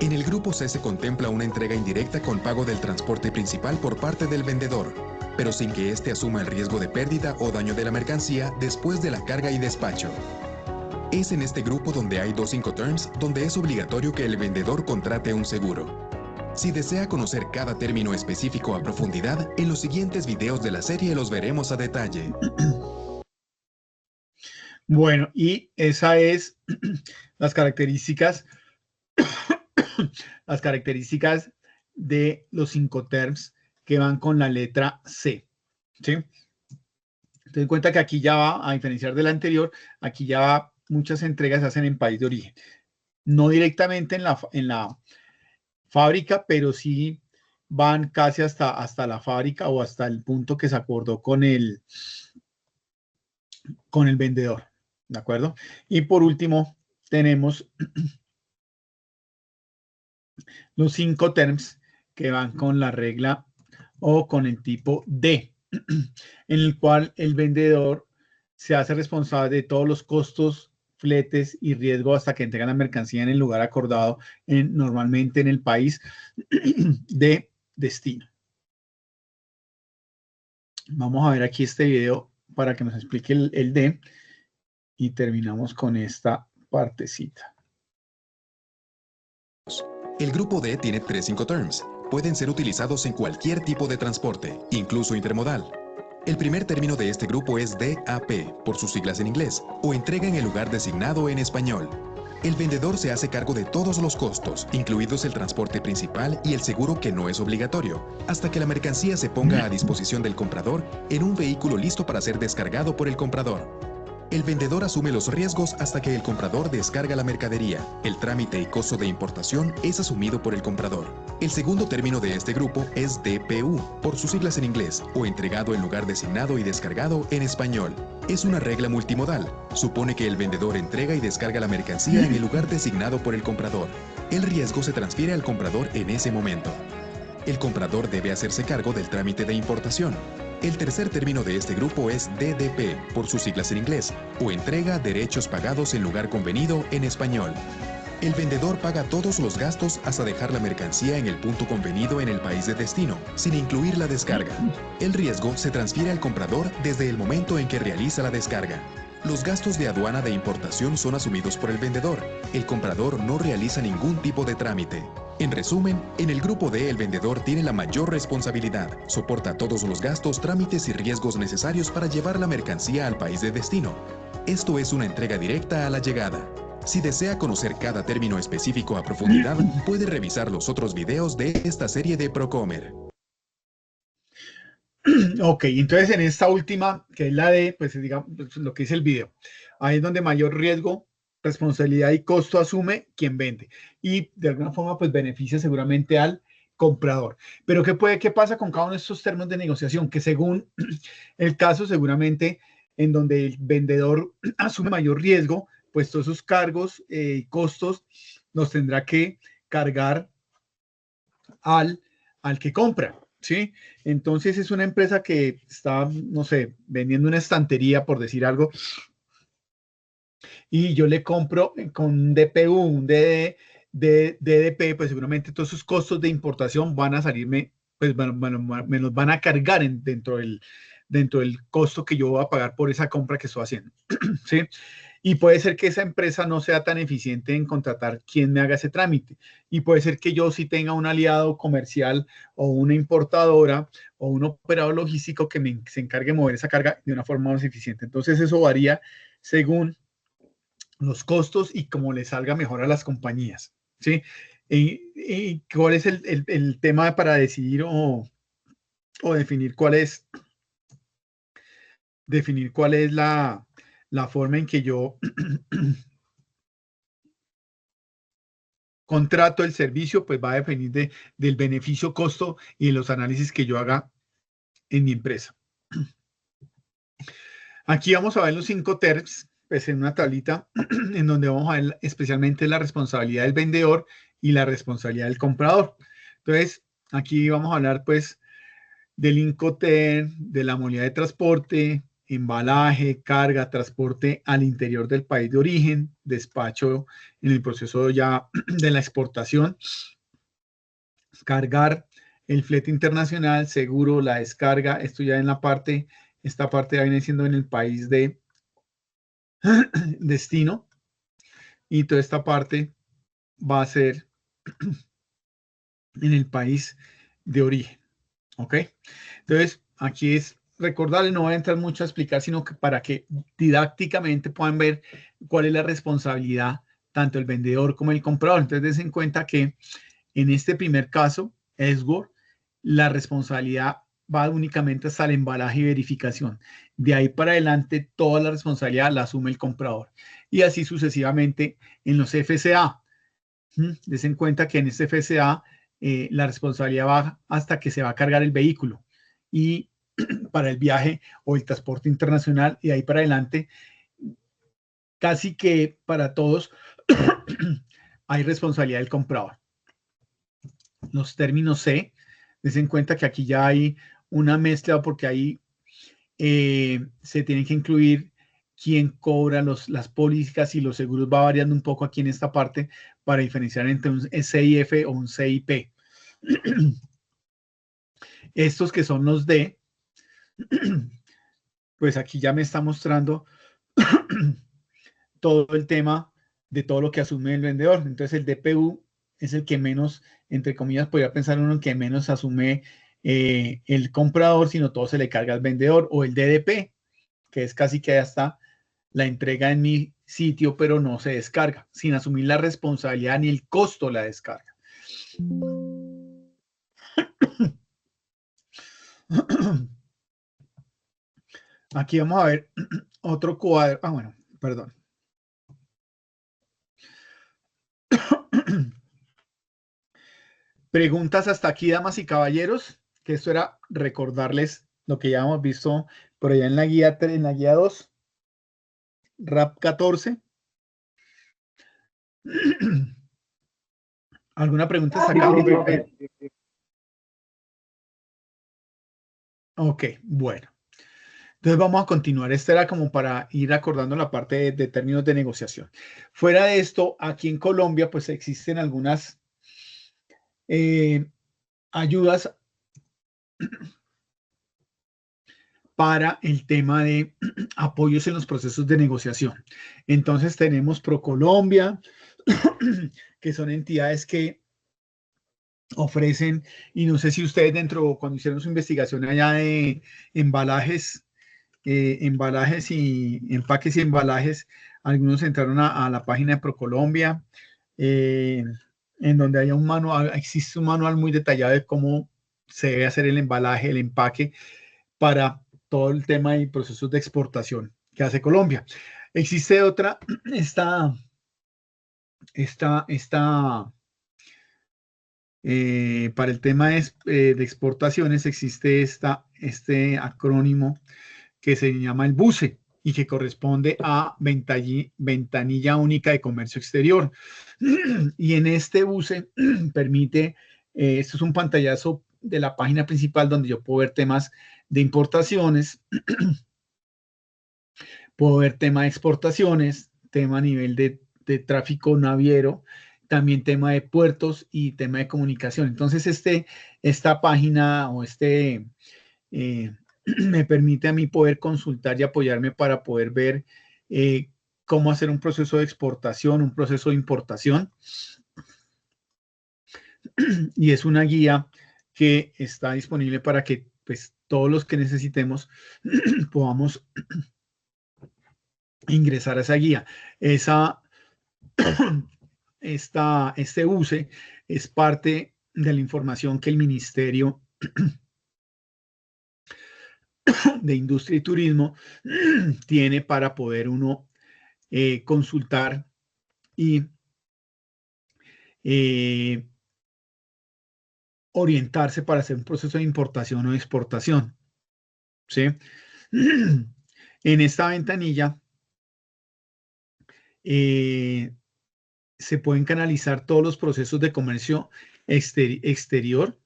En el grupo C se contempla una entrega indirecta con pago del transporte principal por parte del vendedor, pero sin que éste asuma el riesgo de pérdida o daño de la mercancía después de la carga y despacho. Es en este grupo donde hay dos Incoterms donde es obligatorio que el vendedor contrate un seguro. Si desea conocer cada término específico a profundidad, en los siguientes videos de la serie los veremos a detalle. Bueno, y esa es las características de los Incoterms que van con la letra C, ¿sí? Ten en cuenta que aquí ya va, a diferenciar del anterior, aquí ya va, muchas entregas se hacen en país de origen. No directamente en la fábrica, pero sí van casi hasta la fábrica o hasta el punto que se acordó con el vendedor, ¿de acuerdo? Y por último, tenemos los Incoterms que van con la regla o con el tipo D, en el cual el vendedor se hace responsable de todos los costos, fletes y riesgo hasta que entregan la mercancía en el lugar acordado, normalmente en el país de destino. Vamos a ver aquí este video para que nos explique el D y terminamos con esta partecita. El grupo D tiene 3 Incoterms. Pueden ser utilizados en cualquier tipo de transporte, incluso intermodal. El primer término de este grupo es DAP, por sus siglas en inglés, o entrega en el lugar designado en español. El vendedor se hace cargo de todos los costos, incluidos el transporte principal y el seguro que no es obligatorio, hasta que la mercancía se ponga a disposición del comprador en un vehículo listo para ser descargado por el comprador. El vendedor asume los riesgos hasta que el comprador descarga la mercadería. El trámite y costo de importación es asumido por el comprador. El segundo término de este grupo es DPU, por sus siglas en inglés, o entregado en lugar designado y descargado en español. Es una regla multimodal. Supone que el vendedor entrega y descarga la mercancía en el lugar designado por el comprador. El riesgo se transfiere al comprador en ese momento. El comprador debe hacerse cargo del trámite de importación. El tercer término de este grupo es DDP, por sus siglas en inglés, o entrega derechos pagados en lugar convenido en español. El vendedor paga todos los gastos hasta dejar la mercancía en el punto convenido en el país de destino, sin incluir la descarga. El riesgo se transfiere al comprador desde el momento en que realiza la descarga. Los gastos de aduana de importación son asumidos por el vendedor. El comprador no realiza ningún tipo de trámite. En resumen, en el grupo D el vendedor tiene la mayor responsabilidad, soporta todos los gastos, trámites y riesgos necesarios para llevar la mercancía al país de destino. Esto es una entrega directa a la llegada. Si desea conocer cada término específico a profundidad, puede revisar los otros videos de esta serie de Procomer. Ok, entonces en esta última, que es la de, pues digamos, lo que dice el video, ahí es donde mayor riesgo, responsabilidad y costo asume quien vende. Y de alguna forma, pues beneficia seguramente al comprador. Pero ¿qué pasa con cada uno de estos términos de negociación? Que según el caso, seguramente en donde el vendedor asume mayor riesgo, pues todos esos cargos y costos los tendrá que cargar al que compra. ¿Sí? Entonces es una empresa que está, no sé, vendiendo una estantería, por decir algo, y yo le compro con un DPU, un DDP, pues seguramente todos esos costos de importación van a salirme, pues me los van a cargar dentro del costo que yo voy a pagar por esa compra que estoy haciendo, ¿sí? Y puede ser que esa empresa no sea tan eficiente en contratar quien me haga ese trámite. Y puede ser que yo sí tenga un aliado comercial o una importadora o un operador logístico que se encargue de mover esa carga de una forma más eficiente. Entonces eso varía según los costos y cómo le salga mejor a las compañías, ¿sí? ¿Y cuál es el tema para decidir o definir cuál es la forma en que yo contrato el servicio? Pues va a depender del beneficio, costo y de los análisis que yo haga en mi empresa. Aquí vamos a ver los 5 TERPs, pues en una tablita en donde vamos a ver especialmente la responsabilidad del vendedor y la responsabilidad del comprador. Entonces, aquí vamos a hablar pues del Incoterm, de la modalidad de transporte, embalaje, carga, transporte al interior del país de origen, despacho en el proceso ya de la exportación, cargar, el flete internacional, seguro, la descarga, esto ya en la parte, esta parte ya viene siendo en el país de destino, y toda esta parte va a ser en el país de origen, ¿ok? Entonces, aquí es recordarles, no voy a entrar mucho a explicar, sino que para que didácticamente puedan ver cuál es la responsabilidad tanto el vendedor como el comprador. Entonces, den en cuenta que en este primer caso, Esgor, la responsabilidad va únicamente hasta el embalaje y verificación. De ahí para adelante, toda la responsabilidad la asume el comprador. Y así sucesivamente en los FCA. Den en cuenta que en este FCA la responsabilidad va hasta que se va a cargar el vehículo. Y para el viaje o el transporte internacional, y de ahí para adelante, casi que para todos hay responsabilidad del comprador. Los términos C, den en cuenta que aquí ya hay una mezcla porque ahí se tienen que incluir quién cobra las pólizas y los seguros, va variando un poco aquí en esta parte para diferenciar entre un CIF o un CIP. Estos que son los D, pues aquí ya me está mostrando todo el tema de todo lo que asume el vendedor. Entonces el DPU es el que menos, entre comillas, podría pensar uno que menos asume el comprador, sino todo se le carga al vendedor, o el DDP, que es casi que hasta la entrega en mi sitio, pero no se descarga, sin asumir la responsabilidad ni el costo de la descarga. Aquí vamos a ver otro cuadro. Ah, bueno, perdón. Preguntas hasta aquí, damas y caballeros, que esto era recordarles lo que ya hemos visto por allá en la guía 3, en la guía 2, RAP 14. ¿Alguna pregunta hasta acá? Ok, bueno. Entonces vamos a continuar. Esta era como para ir acordando la parte de términos de negociación. Fuera de esto, aquí en Colombia, pues existen algunas ayudas para el tema de apoyos en los procesos de negociación. Entonces tenemos ProColombia, que son entidades que ofrecen, y no sé si ustedes cuando hicieron su investigación allá de embalajes y empaques y embalajes, algunos entraron a la página de ProColombia, en donde hay un manual, existe un manual muy detallado de cómo se debe hacer el embalaje, el empaque para todo el tema y procesos de exportación que hace Colombia. Existe otra, para el tema de exportaciones existe este acrónimo que se llama el BUCE y que corresponde a Ventanilla Única de Comercio Exterior. Y en este BUCE permite, esto es un pantallazo de la página principal donde yo puedo ver temas de importaciones, puedo ver tema de exportaciones, tema a nivel de tráfico naviero, también tema de puertos y tema de comunicación. Entonces, esta página o me permite a mí poder consultar y apoyarme para poder ver cómo hacer un proceso de exportación, un proceso de importación. Y es una guía que está disponible para que pues, todos los que necesitemos podamos ingresar a esa guía. Este UCE es parte de la información que el Ministerio de Industria y Turismo tiene para poder uno consultar y orientarse para hacer un proceso de importación o exportación. ¿Sí? En esta ventanilla se pueden canalizar todos los procesos de comercio exterior.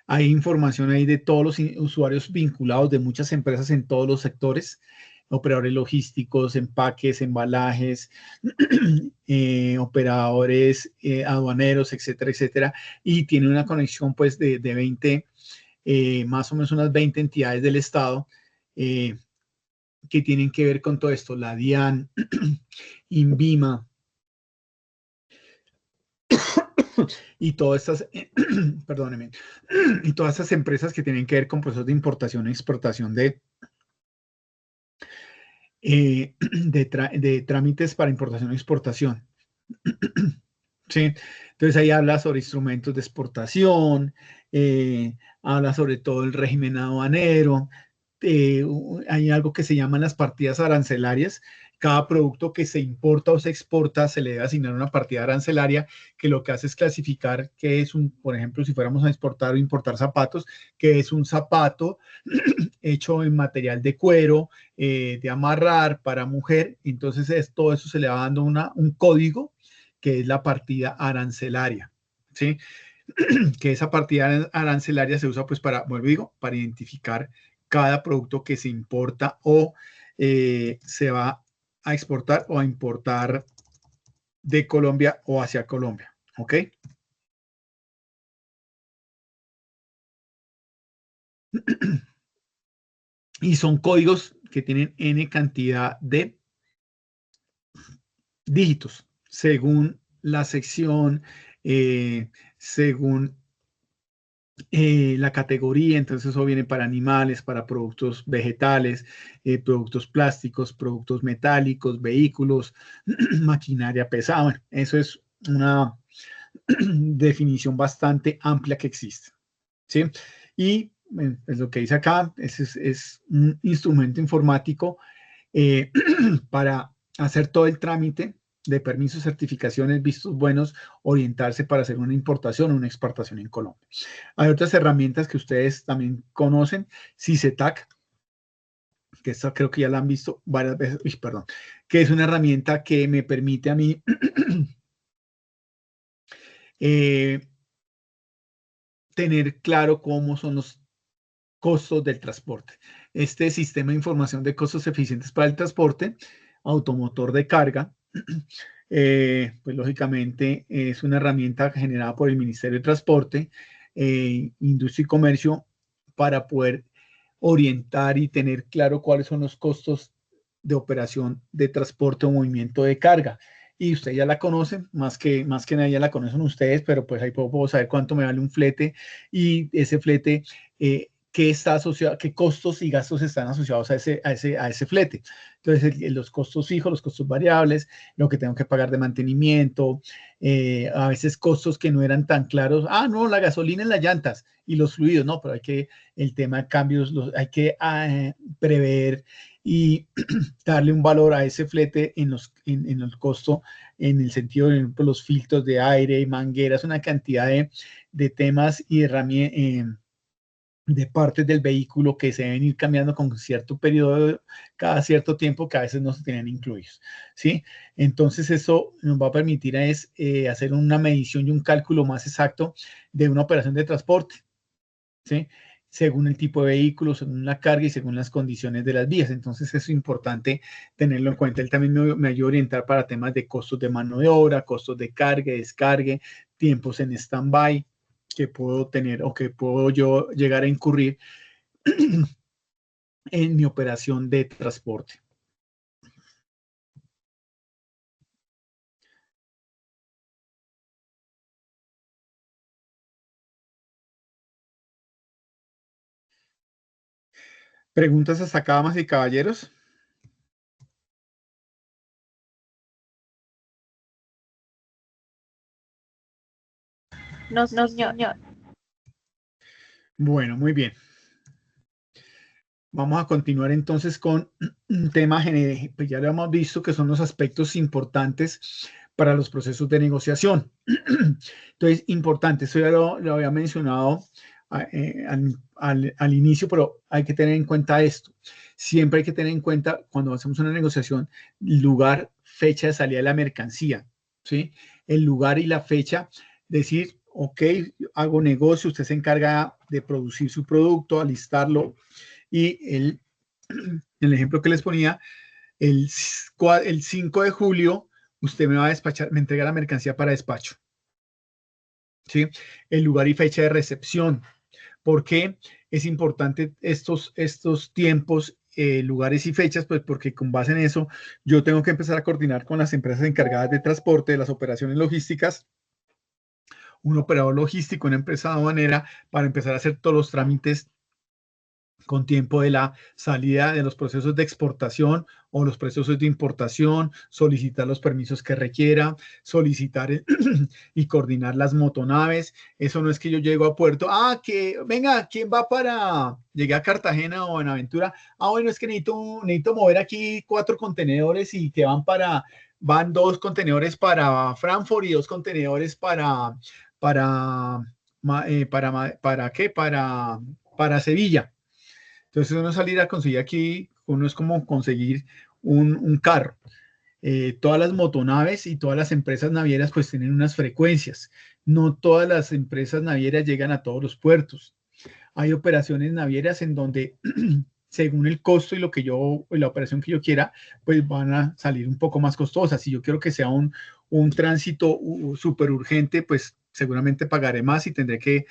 Hay información ahí de todos los usuarios vinculados de muchas empresas en todos los sectores, operadores logísticos, empaques, embalajes, operadores aduaneros, etcétera, etcétera. Y tiene una conexión pues de 20, más o menos unas 20 entidades del Estado que tienen que ver con todo esto. La DIAN, INVIMA, y todas estas, perdónenme, y todas estas empresas que tienen que ver con procesos de importación e exportación de trámites para importación e exportación. ¿Sí? Entonces ahí habla sobre instrumentos de exportación, habla sobre todo el régimen aduanero, hay algo que se llaman las partidas arancelarias. Cada producto que se importa o se exporta se le debe asignar una partida arancelaria que lo que hace es clasificar qué es por ejemplo, si fuéramos a exportar o importar zapatos, qué es un zapato hecho en material de cuero, de amarrar para mujer. Entonces todo eso se le va dando un código que es la partida arancelaria, ¿sí? Que esa partida arancelaria se usa pues para, vuelvo digo, para identificar cada producto que se importa o se va a exportar o a importar de Colombia o hacia Colombia, ¿ok? Y son códigos que tienen N cantidad de dígitos, según la sección, según la categoría. Entonces eso viene para animales, para productos vegetales, productos plásticos, productos metálicos, vehículos, maquinaria pesada. Bueno, eso es una definición bastante amplia que existe, ¿sí? Y pues lo que dice acá es un instrumento informático para hacer todo el trámite de permisos, certificaciones, vistos buenos, orientarse para hacer una importación o una exportación en Colombia. Hay otras herramientas que ustedes también conocen, CICETAC, que esta creo que ya la han visto varias veces, perdón, que es una herramienta que me permite a mí tener claro cómo son los costos del transporte. Este sistema de información de costos eficientes para el transporte, automotor de carga, pues lógicamente es una herramienta generada por el Ministerio de Transporte, Industria y Comercio, para poder orientar y tener claro cuáles son los costos de operación de transporte o movimiento de carga. Y ustedes ya la conocen, más que nadie ya la conocen ustedes, pero pues ahí puedo saber cuánto me vale un flete y ese flete, qué está asociado, qué costos y gastos están asociados a ese flete. Entonces, los costos fijos, los costos variables, lo que tengo que pagar de mantenimiento, a veces costos que no eran tan claros. Ah, no, la gasolina en las llantas y los fluidos, no, pero el tema de cambios, hay que prever y darle un valor a ese flete en el costo, en el sentido de los filtros de aire, mangueras, una cantidad de temas y herramientas, de partes del vehículo que se deben ir cambiando con cierto periodo, cada cierto tiempo, que a veces no se tienen incluidos, ¿sí? Entonces eso nos va a permitir hacer una medición y un cálculo más exacto de una operación de transporte, ¿sí? Según el tipo de vehículo, según la carga y según las condiciones de las vías. Entonces eso es importante tenerlo en cuenta. Él también me ayuda a orientar para temas de costos de mano de obra, costos de carga, descargue, tiempos en stand-by que puedo tener o que puedo yo llegar a incurrir en mi operación de transporte. ¿Preguntas hasta acá, damas y caballeros? No, señor. Bueno, muy bien. Vamos a continuar entonces con un tema, pues ya lo hemos visto, que son los aspectos importantes para los procesos de negociación. Entonces, importante, esto ya lo había mencionado al inicio, pero hay que tener en cuenta esto. Siempre hay que tener en cuenta, cuando hacemos una negociación, lugar, fecha de salida de la mercancía, ¿sí? El lugar y la fecha, decir, ok, hago negocio, usted se encarga de producir su producto, alistarlo, y el ejemplo que les ponía, el 5 de julio, usted me va a despachar, me entrega la mercancía para despacho. ¿Sí? El lugar y fecha de recepción. ¿Por qué es importante estos tiempos, lugares y fechas? Pues porque con base en eso, yo tengo que empezar a coordinar con las empresas encargadas de transporte, de las operaciones logísticas, un operador logístico, una empresa aduanera, para empezar a hacer todos los trámites con tiempo de la salida de los procesos de exportación o los procesos de importación, solicitar los permisos que requiera, solicitar y coordinar las motonaves. Eso no es que yo llego a puerto, que venga, ¿quién va para, llegué a Cartagena o Buenaventura? Bueno, es que necesito mover aquí 4 contenedores y que van 2 contenedores para Frankfurt y 2 contenedores para Sevilla. Entonces uno salir a conseguir aquí, uno es como conseguir un carro. Todas las motonaves y todas las empresas navieras pues tienen unas frecuencias. No todas las empresas navieras llegan a todos los puertos. Hay operaciones navieras en donde según el costo y la operación que yo quiera, pues van a salir un poco más costosas. Si yo quiero que sea un tránsito súper urgente, pues seguramente pagaré más y tendré que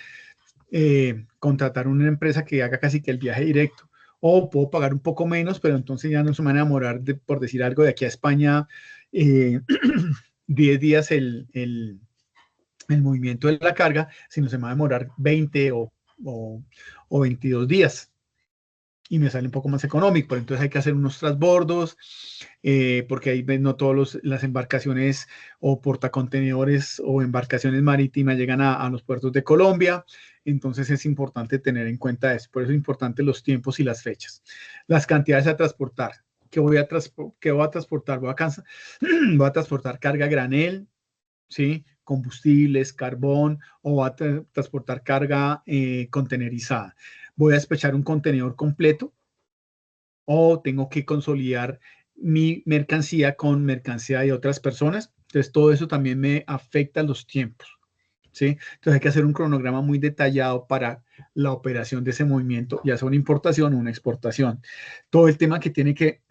contratar una empresa que haga casi que el viaje directo. O puedo pagar un poco menos, pero entonces ya no se me van a demorar, por decir algo, de aquí a España, 10 días el movimiento de la carga, sino se me va a demorar 20 o 22 días. Y me sale un poco más económico, pero entonces hay que hacer unos transbordos, porque ahí no todas las embarcaciones o portacontenedores o embarcaciones marítimas llegan a los puertos de Colombia. Entonces es importante tener en cuenta eso. Por eso es importante los tiempos y las fechas. Las cantidades a transportar. ¿Qué voy a transportar? Voy a transportar carga a granel, ¿sí? Combustibles, carbón, o voy a transportar carga contenerizada. Voy a despachar un contenedor completo o tengo que consolidar mi mercancía con mercancía de otras personas. Entonces, todo eso también me afecta los tiempos, ¿sí? Entonces, hay que hacer un cronograma muy detallado para la operación de ese movimiento, ya sea una importación o una exportación. Todo el tema que tiene que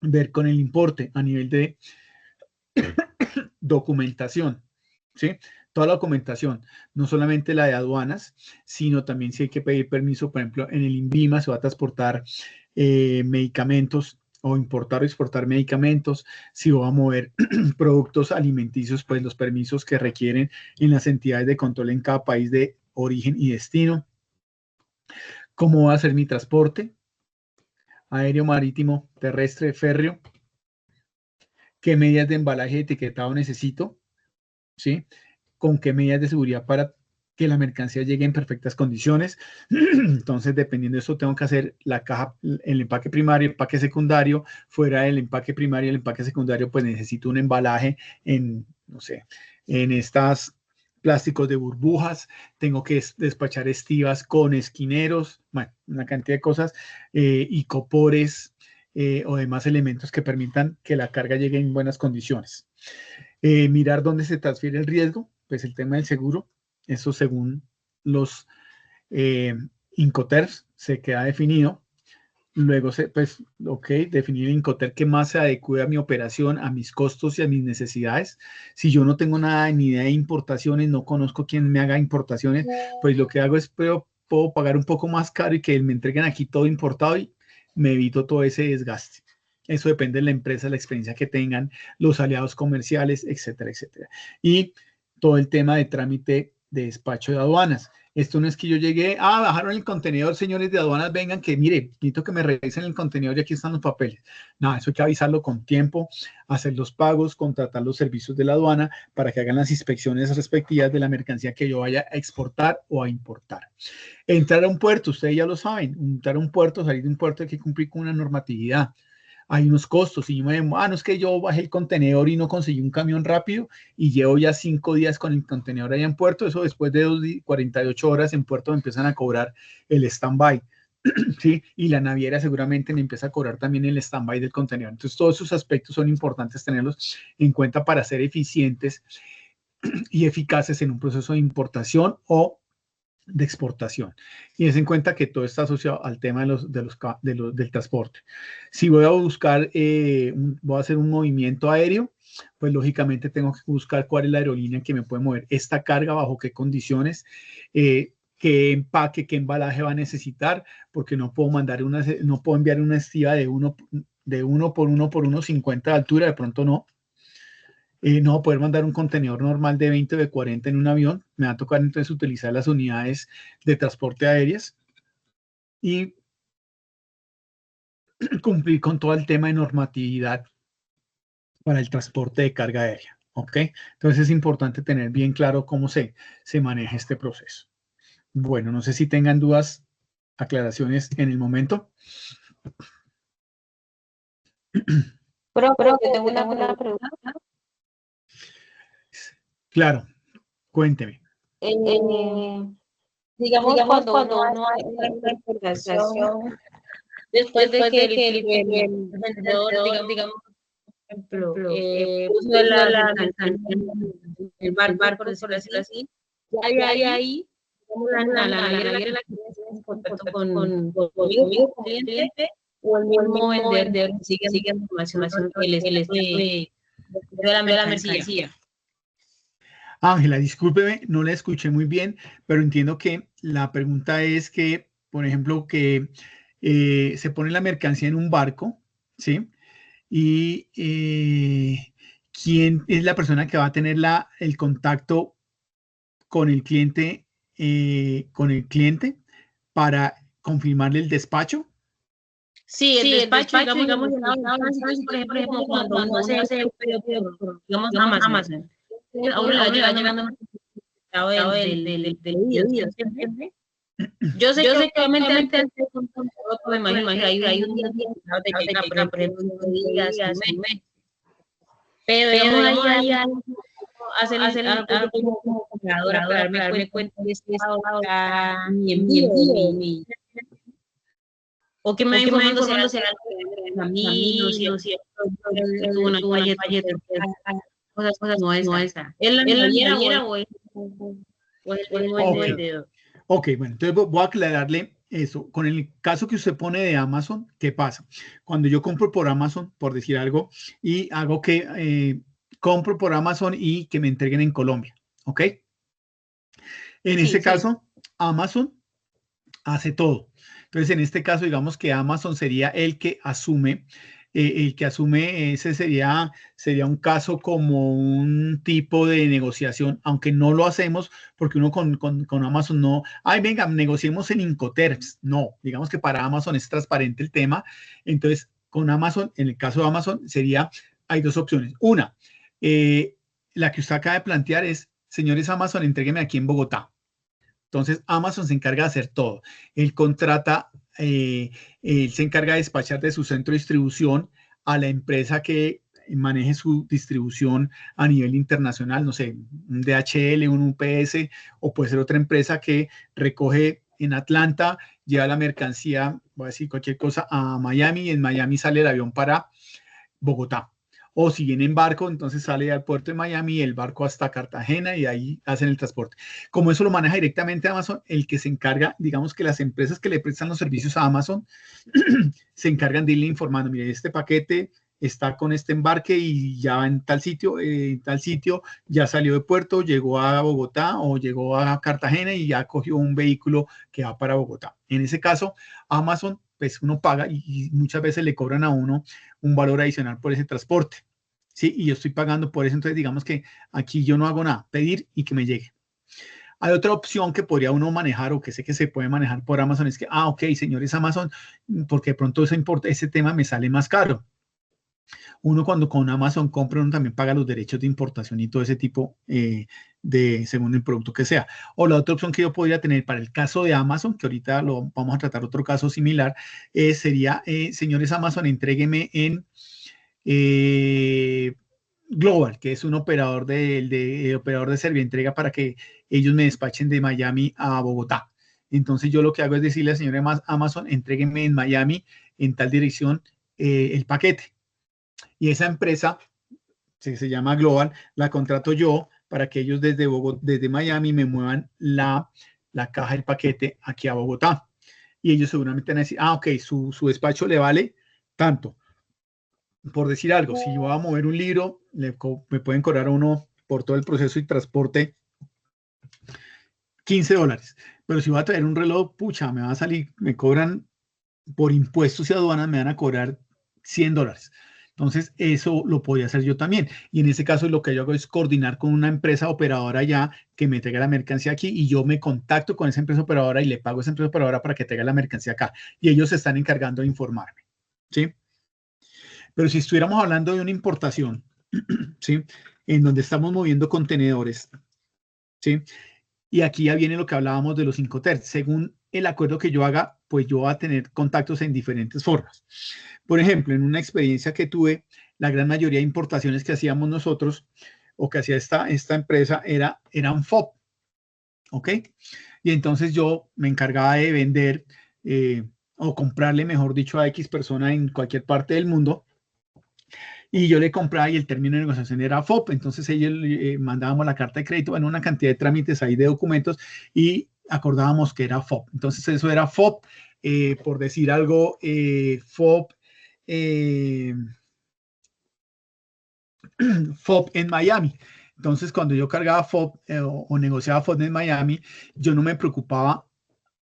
ver con el importe a nivel de documentación, ¿sí? Toda la documentación, no solamente la de aduanas, sino también si hay que pedir permiso, por ejemplo, en el INVIMA se va a transportar medicamentos o importar o exportar medicamentos, si va a mover productos alimenticios, pues los permisos que requieren en las entidades de control en cada país de origen y destino. ¿Cómo va a ser mi transporte? Aéreo, marítimo, terrestre, férreo. ¿Qué medidas de embalaje y etiquetado necesito? ¿Sí? ¿Con qué medidas de seguridad para que la mercancía llegue en perfectas condiciones? Entonces, dependiendo de eso, tengo que hacer la caja, el empaque primario, el empaque secundario. Fuera del empaque primario y el empaque secundario, pues necesito un embalaje no sé, en estas plásticos de burbujas. Tengo que despachar estivas con esquineros, bueno, una cantidad de cosas, y copores o demás elementos que permitan que la carga llegue en buenas condiciones. Mirar dónde se transfiere el riesgo, pues el tema del seguro, eso según los Incoterms se queda definido. Luego, definir el Incoterm que más se adecue a mi operación, a mis costos y a mis necesidades. Si yo no tengo nada ni idea de importaciones, no conozco quién me haga importaciones, pues lo que hago es, puedo pagar un poco más caro y que me entreguen aquí todo importado y me evito todo ese desgaste. Eso depende de la empresa, la experiencia que tengan, los aliados comerciales, etcétera, etcétera. Y todo el tema de trámite de despacho de aduanas. Esto no es que yo llegué, bajaron el contenedor, señores de aduanas, vengan, que mire, necesito que me revisen el contenedor y aquí están los papeles. No, eso hay que avisarlo con tiempo, hacer los pagos, contratar los servicios de la aduana para que hagan las inspecciones respectivas de la mercancía que yo vaya a exportar o a importar. Entrar a un puerto, ustedes ya lo saben, entrar a un puerto, salir de un puerto hay que cumplir con una normatividad. Hay unos costos, y yo me no es que yo bajé el contenedor y no conseguí un camión rápido y llevo ya 5 días con el contenedor allá en puerto, eso después de 48 horas en puerto me empiezan a cobrar el stand-by, ¿sí? Y la naviera seguramente me empieza a cobrar también el stand-by del contenedor. Entonces todos esos aspectos son importantes tenerlos en cuenta para ser eficientes y eficaces en un proceso de importación o de exportación. Y es en cuenta que todo está asociado al tema del transporte. Si voy a buscar, voy a hacer un movimiento aéreo, pues lógicamente tengo que buscar cuál es la aerolínea que me puede mover esta carga, bajo qué condiciones, qué empaque, qué embalaje va a necesitar, porque no puedo no puedo enviar una estiva de 1 por 1,50 de altura, de pronto no. No voy a poder mandar un contenedor normal de 20 o de 40 en un avión. Me va a tocar entonces utilizar las unidades de transporte aéreas y cumplir con todo el tema de normatividad para el transporte de carga aérea. ¿Ok? Entonces es importante tener bien claro cómo se maneja este proceso. Bueno, no sé si tengan dudas, aclaraciones en el momento. Pero yo tengo una pregunta. Claro, cuénteme. Digamos cuando uno hace una importación, después de que el vendedor, digamos, por ejemplo, puso la mercancía en el barco, por decirlo así, ya hay ahí, como la naviera la que tiene contacto conmigo, con el cliente, o el mismo vendedor sigue información que les de la mercancía. Ángela, discúlpeme, no la escuché muy bien, pero entiendo que la pregunta es que, por ejemplo, que se pone la mercancía en un barco, ¿sí? Y ¿quién es la persona que va a tener el contacto con el cliente para confirmarle el despacho? Sí, el despacho, digamos, por ejemplo, cuando uno hace el pedido, digamos, Amazon. A uno le va llegando un certificado del pedido, ¿sí? Yo sé que obviamente antes me imagino que hay un día de llegar, por ejemplo, 2 días, un mes. Pero digamos, ahí hacer algo como compradora para darme cuenta de si está mi envío, o que me va informando si era camino, si tuvo una falla, cosas no esa. ¿Es la naviera o es el vendedor? Ok, bueno, entonces voy a aclararle eso. Con el caso que usted pone de Amazon, ¿qué pasa? Cuando yo compro por Amazon, por decir algo, y hago que compro por Amazon y que me entreguen en Colombia, ¿ok? En ese caso, Amazon hace todo. Entonces, en este caso, digamos que Amazon sería el que asume, ese sería un caso como un tipo de negociación, aunque no lo hacemos porque uno con Amazon no, venga, negociemos en Incoterms. No, digamos que para Amazon es transparente el tema. Entonces, con Amazon, en el caso de Amazon, hay dos opciones. Una, la que usted acaba de plantear es, señores Amazon, entrégueme aquí en Bogotá. Entonces, Amazon se encarga de hacer todo. Él contrata, él se encarga de despachar de su centro de distribución a la empresa que maneje su distribución a nivel internacional, no sé, un DHL, un UPS, o puede ser otra empresa que recoge en Atlanta, lleva la mercancía, voy a decir cualquier cosa, a Miami, y en Miami sale el avión para Bogotá. O si viene en barco, entonces sale al puerto de Miami, el barco hasta Cartagena y ahí hacen el transporte. Como eso lo maneja directamente Amazon, el que se encarga, digamos que las empresas que le prestan los servicios a Amazon se encargan de irle informando, mire, este paquete está con este embarque y ya va en tal sitio, ya salió de puerto, llegó a Bogotá o llegó a Cartagena y ya cogió un vehículo que va para Bogotá. En ese caso, Amazon, pues uno paga y muchas veces le cobran a uno un valor adicional por ese transporte. Sí, y yo estoy pagando por eso, entonces digamos que aquí yo no hago nada, pedir y que me llegue. Hay otra opción que podría uno manejar o que sé que se puede manejar por Amazon, es que, ok, señores Amazon, porque de pronto ese tema me sale más caro. Uno cuando con Amazon compra, uno también paga los derechos de importación y todo ese tipo según el producto que sea. O la otra opción que yo podría tener para el caso de Amazon, que ahorita lo vamos a tratar otro caso similar, sería, señores Amazon, entrégueme en Global, que es un operador operador de Servientrega para que ellos me despachen de Miami a Bogotá. Entonces yo lo que hago es decirle al señor Amazon, entrégueme en Miami, en tal dirección, el paquete. Y esa empresa, se llama Global, la contrato yo para que ellos desde Miami me muevan la caja del paquete aquí a Bogotá. Y ellos seguramente van a decir, ok, su despacho le vale tanto. Por decir algo, si yo voy a mover un libro, me pueden cobrar a uno por todo el proceso y transporte $15. Pero si voy a traer un reloj, pucha, me va a salir, me cobran por impuestos y aduanas, me van a cobrar $100. Entonces, eso lo podría hacer yo también. Y en ese caso, lo que yo hago es coordinar con una empresa operadora ya que me traiga la mercancía aquí y yo me contacto con esa empresa operadora y le pago a esa empresa operadora para que traiga la mercancía acá. Y ellos se están encargando de informarme. ¿Sí? Pero si estuviéramos hablando de una importación, ¿sí? En donde estamos moviendo contenedores, ¿sí? Y aquí ya viene lo que hablábamos de los Incoterms. Según el acuerdo que yo haga, pues yo voy a tener contactos en diferentes formas. Por ejemplo, en una experiencia que tuve, la gran mayoría de importaciones que hacíamos nosotros o que hacía esta empresa eran FOB, ¿ok? Y entonces yo me encargaba de vender o comprarle, mejor dicho, a X persona en cualquier parte del mundo. Y yo le compraba y el término de negociación era FOB. Entonces ellos mandábamos la carta de crédito en una cantidad de trámites ahí de documentos y acordábamos que era FOB. Entonces eso era FOB, por decir algo, FOB, FOB en Miami. Entonces cuando yo cargaba FOB o negociaba FOB en Miami, yo no me preocupaba.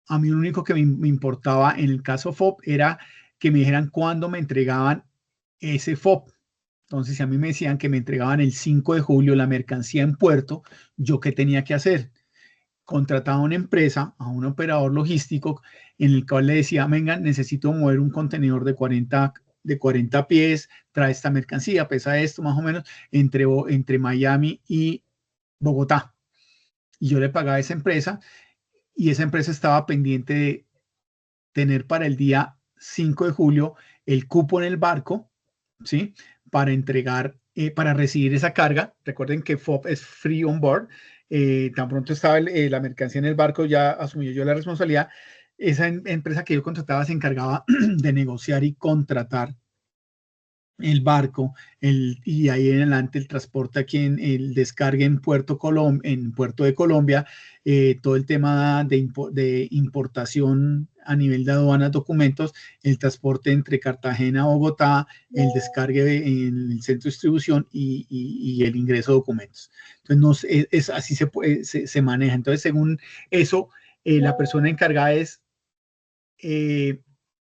A mí lo único que me importaba en el caso FOB era que me dijeran cuándo me entregaban ese FOB. Entonces, si a mí me decían que me entregaban el 5 de julio la mercancía en puerto, ¿yo qué tenía que hacer? Contrataba a una empresa, a un operador logístico, en el cual le decía, venga, necesito mover un contenedor de 40 pies, trae esta mercancía, pesa esto más o menos, entre Miami y Bogotá. Y yo le pagaba a esa empresa y esa empresa estaba pendiente de tener para el día 5 de julio el cupo en el barco, ¿sí? Para entregar, para recibir esa carga. Recuerden que FOB es free on board. Tan pronto estaba la mercancía en el barco, ya asumí yo la responsabilidad. Esa empresa que yo contrataba se encargaba de negociar y contratar el barco y ahí en adelante el transporte aquí en el descargue en Puerto de Colombia, todo el tema de importación a nivel de aduanas, documentos, el transporte entre Cartagena a Bogotá, el descargue en el centro de distribución y el ingreso de documentos. Entonces, así se maneja. Entonces, según eso, la persona encargada es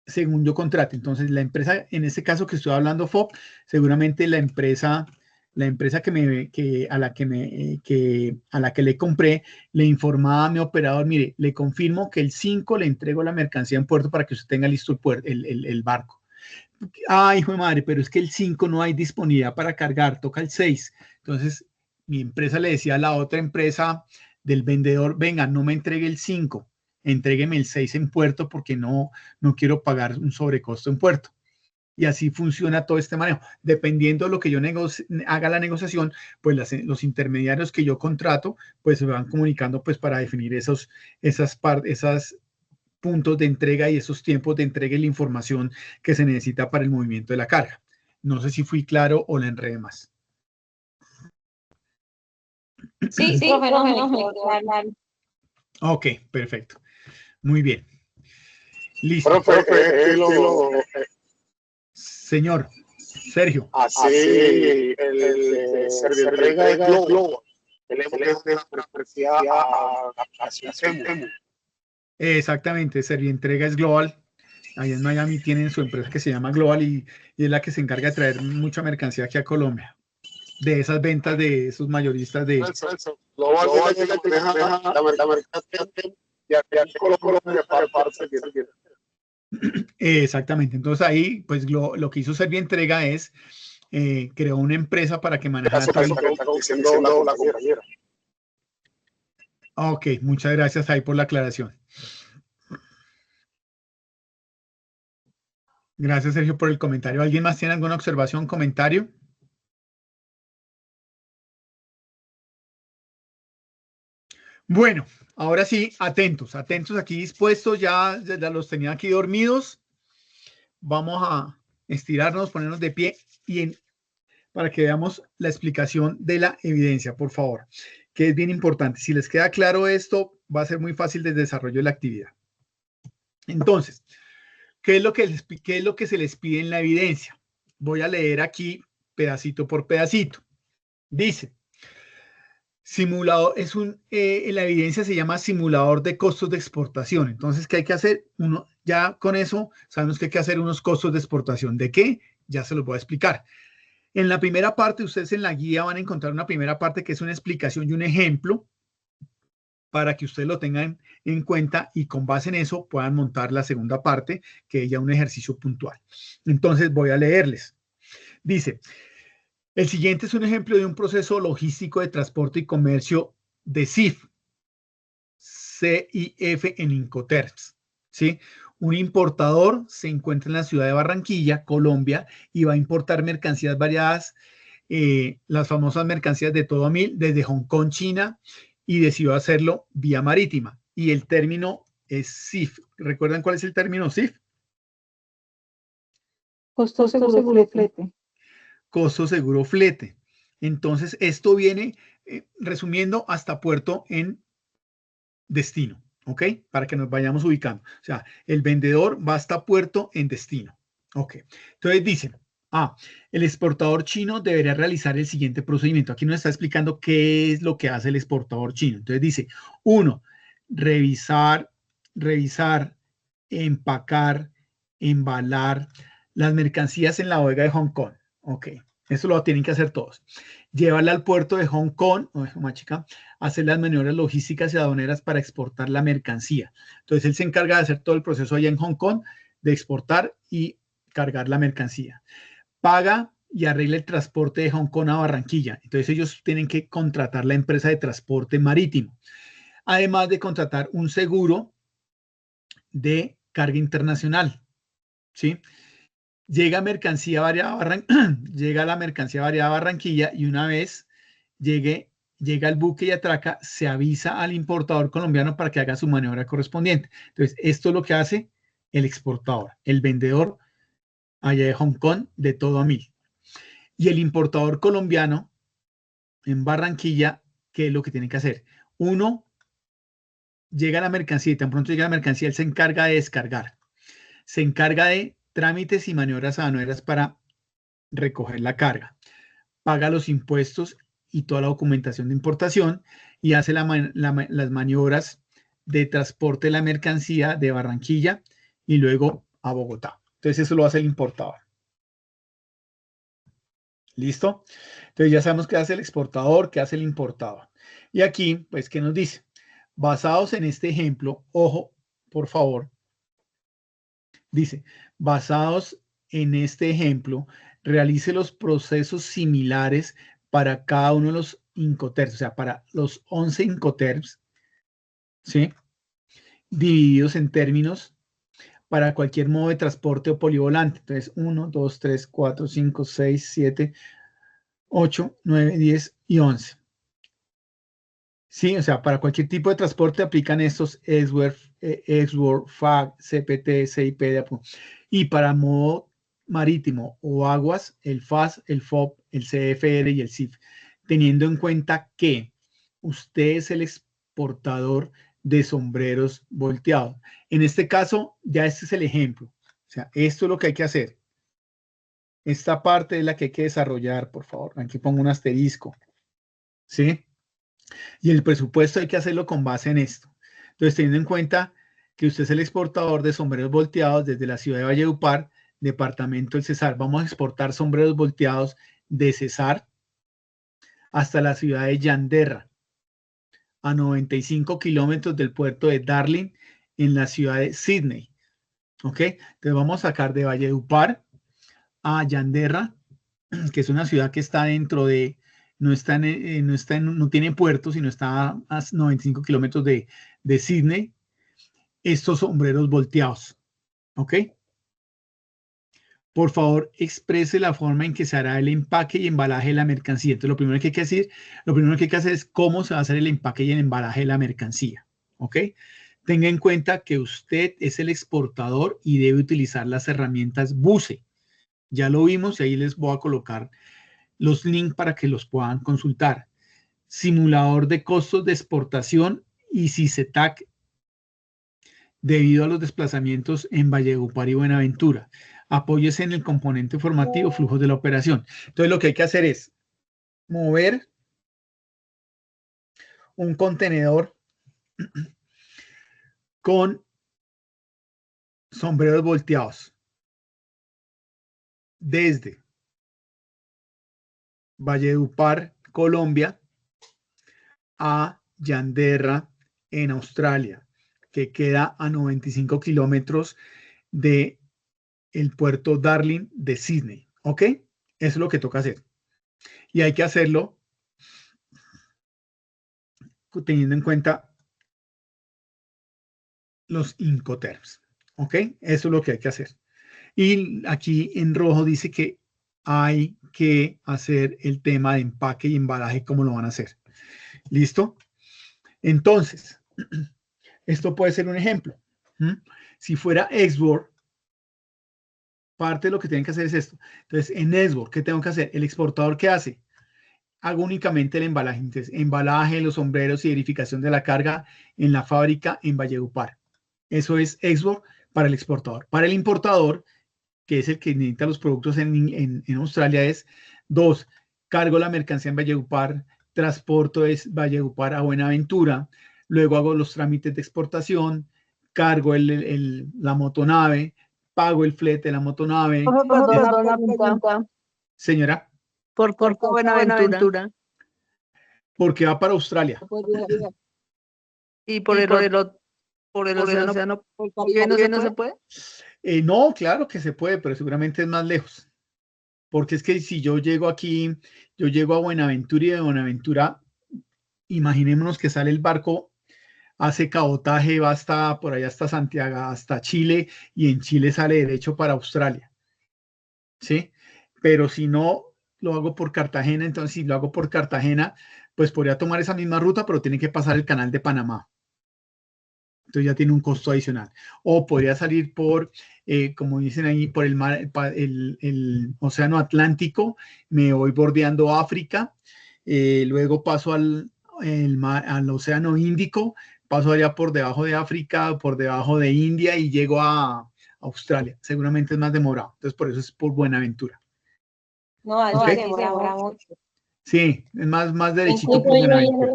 según yo contrate. Entonces, la empresa, en este caso que estoy hablando, FOB, seguramente la empresa a la que le compré, le informaba a mi operador, mire, le confirmo que el 5 le entrego la mercancía en puerto para que usted tenga listo el barco. Ay, hijo de madre, pero es que el 5 no hay disponibilidad para cargar, toca el 6. Entonces, mi empresa le decía a la otra empresa del vendedor, venga, no me entregue el 5, entrégueme el 6 en puerto porque no quiero pagar un sobrecosto en puerto. Y así funciona todo este manejo. Dependiendo de lo que yo haga la negociación, pues los intermediarios que yo contrato, pues se van comunicando pues para definir esos puntos de entrega y esos tiempos de entrega y la información que se necesita para el movimiento de la carga. No sé si fui claro o la enredé más. Sí, profe, no, claro. Ok, perfecto. Muy bien. Listo. Profe, Señor Sergio. así el Servientrega es Global. Tenemos que despreciar a Sistema. Exactamente, Servientrega es Global. Allá en Miami tienen su empresa que se llama Global y es la que se encarga de traer mucha mercancía aquí a Colombia. de esas ventas de esos mayoristas de... Exactamente, entonces ahí pues lo que hizo Servientrega es creó una empresa para que manejara todo. Ok, muchas gracias ahí por la aclaración. Gracias, Sergio, por el comentario. ¿Alguien más tiene alguna observación, comentario? Bueno, ahora sí, atentos, atentos aquí dispuestos, ya los tenía aquí dormidos. Vamos a estirarnos, ponernos de pie y para que veamos la explicación de la evidencia, por favor, que es bien importante. Si les queda claro esto, va a ser muy fácil de desarrollo de la actividad. Entonces, ¿qué es lo que se les pide en la evidencia? Voy a leer aquí pedacito por pedacito. Dice, simulador, en la evidencia se llama simulador de costos de exportación. Entonces, ¿qué hay que hacer? Ya con eso sabemos que hay que hacer unos costos de exportación. ¿De qué? Ya se los voy a explicar. En la primera parte, ustedes en la guía van a encontrar una primera parte que es una explicación y un ejemplo para que ustedes lo tengan en cuenta y con base en eso puedan montar la segunda parte, que es ya un ejercicio puntual. Entonces voy a leerles. Dice, el siguiente es un ejemplo de un proceso logístico de transporte y comercio de CIF en Incoterms, ¿sí? Un importador se encuentra en la ciudad de Barranquilla, Colombia, y va a importar mercancías variadas, las famosas mercancías de todo a mil, desde Hong Kong, China, y decidió hacerlo vía marítima. Y el término es CIF. ¿Recuerdan cuál es el término CIF? Costo seguro flete. Costo seguro flete. Entonces, esto viene resumiendo hasta puerto en destino, ¿ok? Para que nos vayamos ubicando. O sea, el vendedor va hasta puerto en destino, ¿ok? Entonces dicen, el exportador chino debería realizar el siguiente procedimiento. Aquí nos está explicando qué es lo que hace el exportador chino. Entonces dice, 1, revisar, empacar, embalar las mercancías en la bodega de Hong Kong, ¿ok? Eso lo tienen que hacer todos. Llevarla al puerto de Hong Kong, hacer las maniobras logísticas y aduaneras para exportar la mercancía. Entonces, él se encarga de hacer todo el proceso allá en Hong Kong, de exportar y cargar la mercancía. Paga y arregla el transporte de Hong Kong a Barranquilla. Entonces, ellos tienen que contratar la empresa de transporte marítimo. Además de contratar un seguro de carga internacional, ¿sí? Llega mercancía variada llega la mercancía variada a Barranquilla y una vez llega el buque y atraca, se avisa al importador colombiano para que haga su maniobra correspondiente. Entonces, esto es lo que hace el exportador, el vendedor allá de Hong Kong de todo a mil. Y el importador colombiano en Barranquilla, ¿qué es lo que tiene que hacer? 1, llega la mercancía y tan pronto llega la mercancía, él se encarga de descargar. Se encarga de trámites y maniobras aduaneras para recoger la carga. Paga los impuestos y toda la documentación de importación y hace las maniobras de transporte de la mercancía de Barranquilla y luego a Bogotá. Entonces eso lo hace el importador. ¿Listo? Entonces ya sabemos qué hace el exportador, qué hace el importador. Y aquí, pues, ¿qué nos dice? Basados en este ejemplo, ojo, por favor, dice, basados en este ejemplo, realice los procesos similares para cada uno de los Incoterms, o sea, para los 11 Incoterms, ¿sí? Divididos en términos para cualquier modo de transporte o polivolante. Entonces, 1, 2, 3, 4, 5, 6, 7, 8, 9, 10 y 11. Sí, o sea, para cualquier tipo de transporte aplican estos EXWORD, FAG, CPT, CIP, y para modo marítimo o aguas, el FAS, el FOB, el CFR y el CIF, teniendo en cuenta que usted es el exportador de sombreros volteados. En este caso, ya este es el ejemplo. O sea, esto es lo que hay que hacer. Esta parte es la que hay que desarrollar, por favor. Aquí pongo un asterisco. ¿Sí? Y el presupuesto hay que hacerlo con base en esto. Entonces, teniendo en cuenta que usted es el exportador de sombreros volteados desde la ciudad de Valledupar, departamento del Cesar. Vamos a exportar sombreros volteados de Cesar, hasta la ciudad de Yanderra, a 95 kilómetros del puerto de Darling, en la ciudad de Sydney. ¿Ok? Entonces vamos a sacar de Valledupar a Yanderra, que es una ciudad que está dentro de, no tiene puerto, sino está a 95 kilómetros de Sydney. Estos sombreros volteados. ¿Ok? Por favor, exprese la forma en que se hará el empaque y embalaje de la mercancía. Entonces, lo primero que hay que hacer es cómo se va a hacer el empaque y el embalaje de la mercancía. ¿Ok? Tenga en cuenta que usted es el exportador y debe utilizar las herramientas BUCE. Ya lo vimos y ahí les voy a colocar los links para que los puedan consultar. Simulador de costos de exportación y CICETAC debido a los desplazamientos en Valledupar y Buenaventura. Apóyese en el componente formativo, flujos de la operación. Entonces lo que hay que hacer es mover un contenedor con sombreros volteados desde Valledupar, Colombia, a Yanderra, en Australia, que queda a 95 kilómetros de el puerto Darling de Sydney. ¿Ok? Eso es lo que toca hacer. Y hay que hacerlo teniendo en cuenta los Incoterms. ¿Ok? Eso es lo que hay que hacer. Y aquí en rojo dice que hay que hacer el tema de empaque y embalaje, cómo lo van a hacer. ¿Listo? Entonces, esto puede ser un ejemplo. Si fuera export, parte de lo que tienen que hacer es esto. Entonces, en export, ¿qué tengo que hacer? El exportador, ¿qué hace? Hago únicamente el embalaje. Entonces, embalaje, los sombreros y verificación de la carga en la fábrica en Valledupar. Eso es export para el exportador. Para el importador, que es el que necesita los productos en Australia, es 2, cargo la mercancía en Valledupar, transporto es Valledupar a Buenaventura, luego hago los trámites de exportación, cargo la motonave, pago el flete de la motonave. Perdón, la pregunta. Señora. ¿Por qué Buenaventura? Porque va para Australia. ¿Y por el océano, por el Caribe no se puede? No, claro que se puede, pero seguramente es más lejos. Porque es que si yo llego aquí, yo llego a Buenaventura y de Buenaventura, imaginémonos que sale el barco, hace cabotaje, va hasta por allá hasta Santiago, hasta Chile, y en Chile sale derecho para Australia. ¿Sí? Pero si no lo hago por Cartagena, entonces si lo hago por Cartagena, pues podría tomar esa misma ruta, pero tiene que pasar el canal de Panamá. Entonces ya tiene un costo adicional. O podría salir por, como dicen ahí, por el mar, el océano Atlántico, me voy bordeando África, luego paso al océano Índico, paso allá por debajo de África, por debajo de India y llego a Australia. Seguramente es más demorado. Entonces por eso es por Buenaventura. No, ¿okay? Demora mucho. Sí, es más derechito por Buenaventura.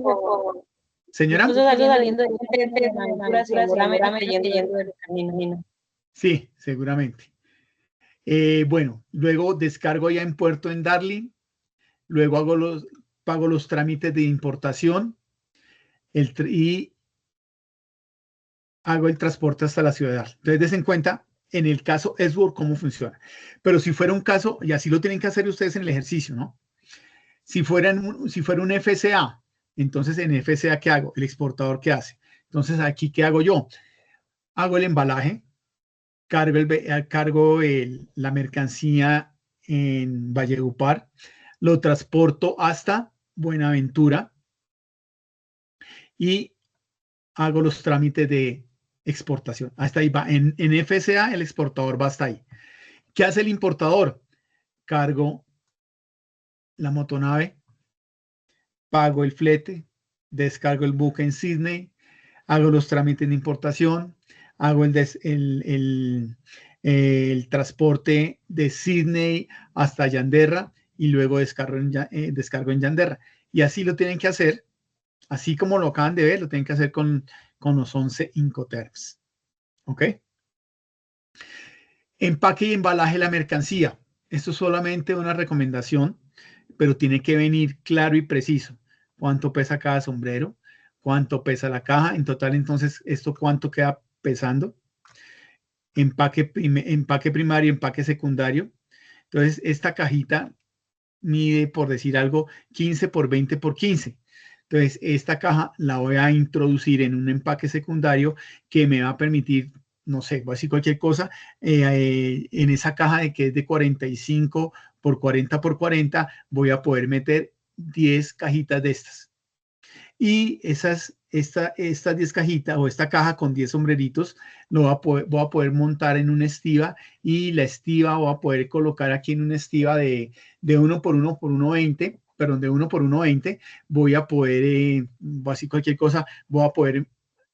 Señora. Saliendo de Buenaventura, seguramente yendo del camino. Sí, seguramente. Bueno, luego descargo ya en puerto en Darling, luego pago los trámites de importación y hago el transporte hasta la ciudad. Entonces, des en cuenta, en el caso Esword, cómo funciona. Pero si fuera un caso, y así lo tienen que hacer ustedes en el ejercicio, ¿no? Si fuera un FCA, entonces en FCA, ¿qué hago? El exportador, ¿qué hace? Entonces, aquí, ¿qué hago yo? Hago el embalaje, cargo la mercancía en Valledupar, lo transporto hasta Buenaventura y hago los trámites de exportación. Hasta ahí va. En FCA el exportador va hasta ahí. ¿Qué hace el importador? Cargo la motonave, pago el flete, descargo el buque en Sydney, hago los trámites de importación, hago el transporte de Sydney hasta Yanderra y luego descargo en Yanderra. Y así lo tienen que hacer, así como lo acaban de ver, lo tienen que hacer con los 11 Incoterms. ¿Ok? Empaque y embalaje de la mercancía. Esto es solamente una recomendación pero tiene que venir claro y preciso. ¿Cuánto pesa cada sombrero? ¿Cuánto pesa la caja? En total, entonces, ¿esto cuánto queda pesando? Empaque primario, empaque secundario. Entonces, esta cajita mide, por decir algo, 15 por 20 por 15. Entonces, esta caja la voy a introducir en un empaque secundario que me va a permitir, no sé, voy a decir cualquier cosa, en esa caja de que es de 45 por 40 por 40, voy a poder meter 10 cajitas de estas. Y estas 10 cajitas o esta caja con 10 sombreritos voy a poder montar en una estiba, y la estiba voy a poder colocar aquí en una estiba de 1 por 1 por 1,20, perdón, de 1 por 1,20. Voy a poder, así cualquier cosa, voy a poder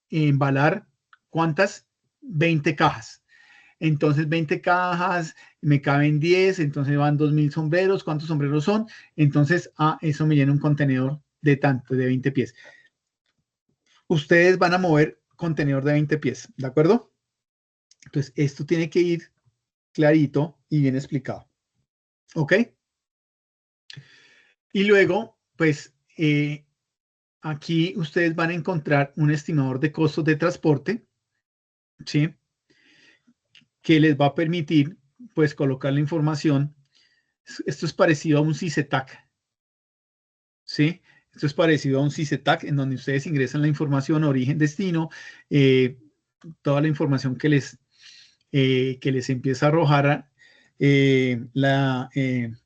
embalar, ¿cuántas? 20 cajas. Entonces 20 cajas, me caben 10, entonces van 2.000 sombreros. ¿Cuántos sombreros son? Entonces, eso me llena un contenedor de tanto, de 20 pies. Ustedes van a mover contenedor de 20 pies, ¿de acuerdo? Entonces, esto tiene que ir clarito y bien explicado. ¿Ok? Y luego, pues, aquí ustedes van a encontrar un estimador de costos de transporte, ¿sí? Que les va a permitir, pues, colocar la información. Esto es parecido a un CICETAC, ¿sí? Esto es parecido a un CICETAC, en donde ustedes ingresan la información, origen, destino, toda la información que les empieza a arrojar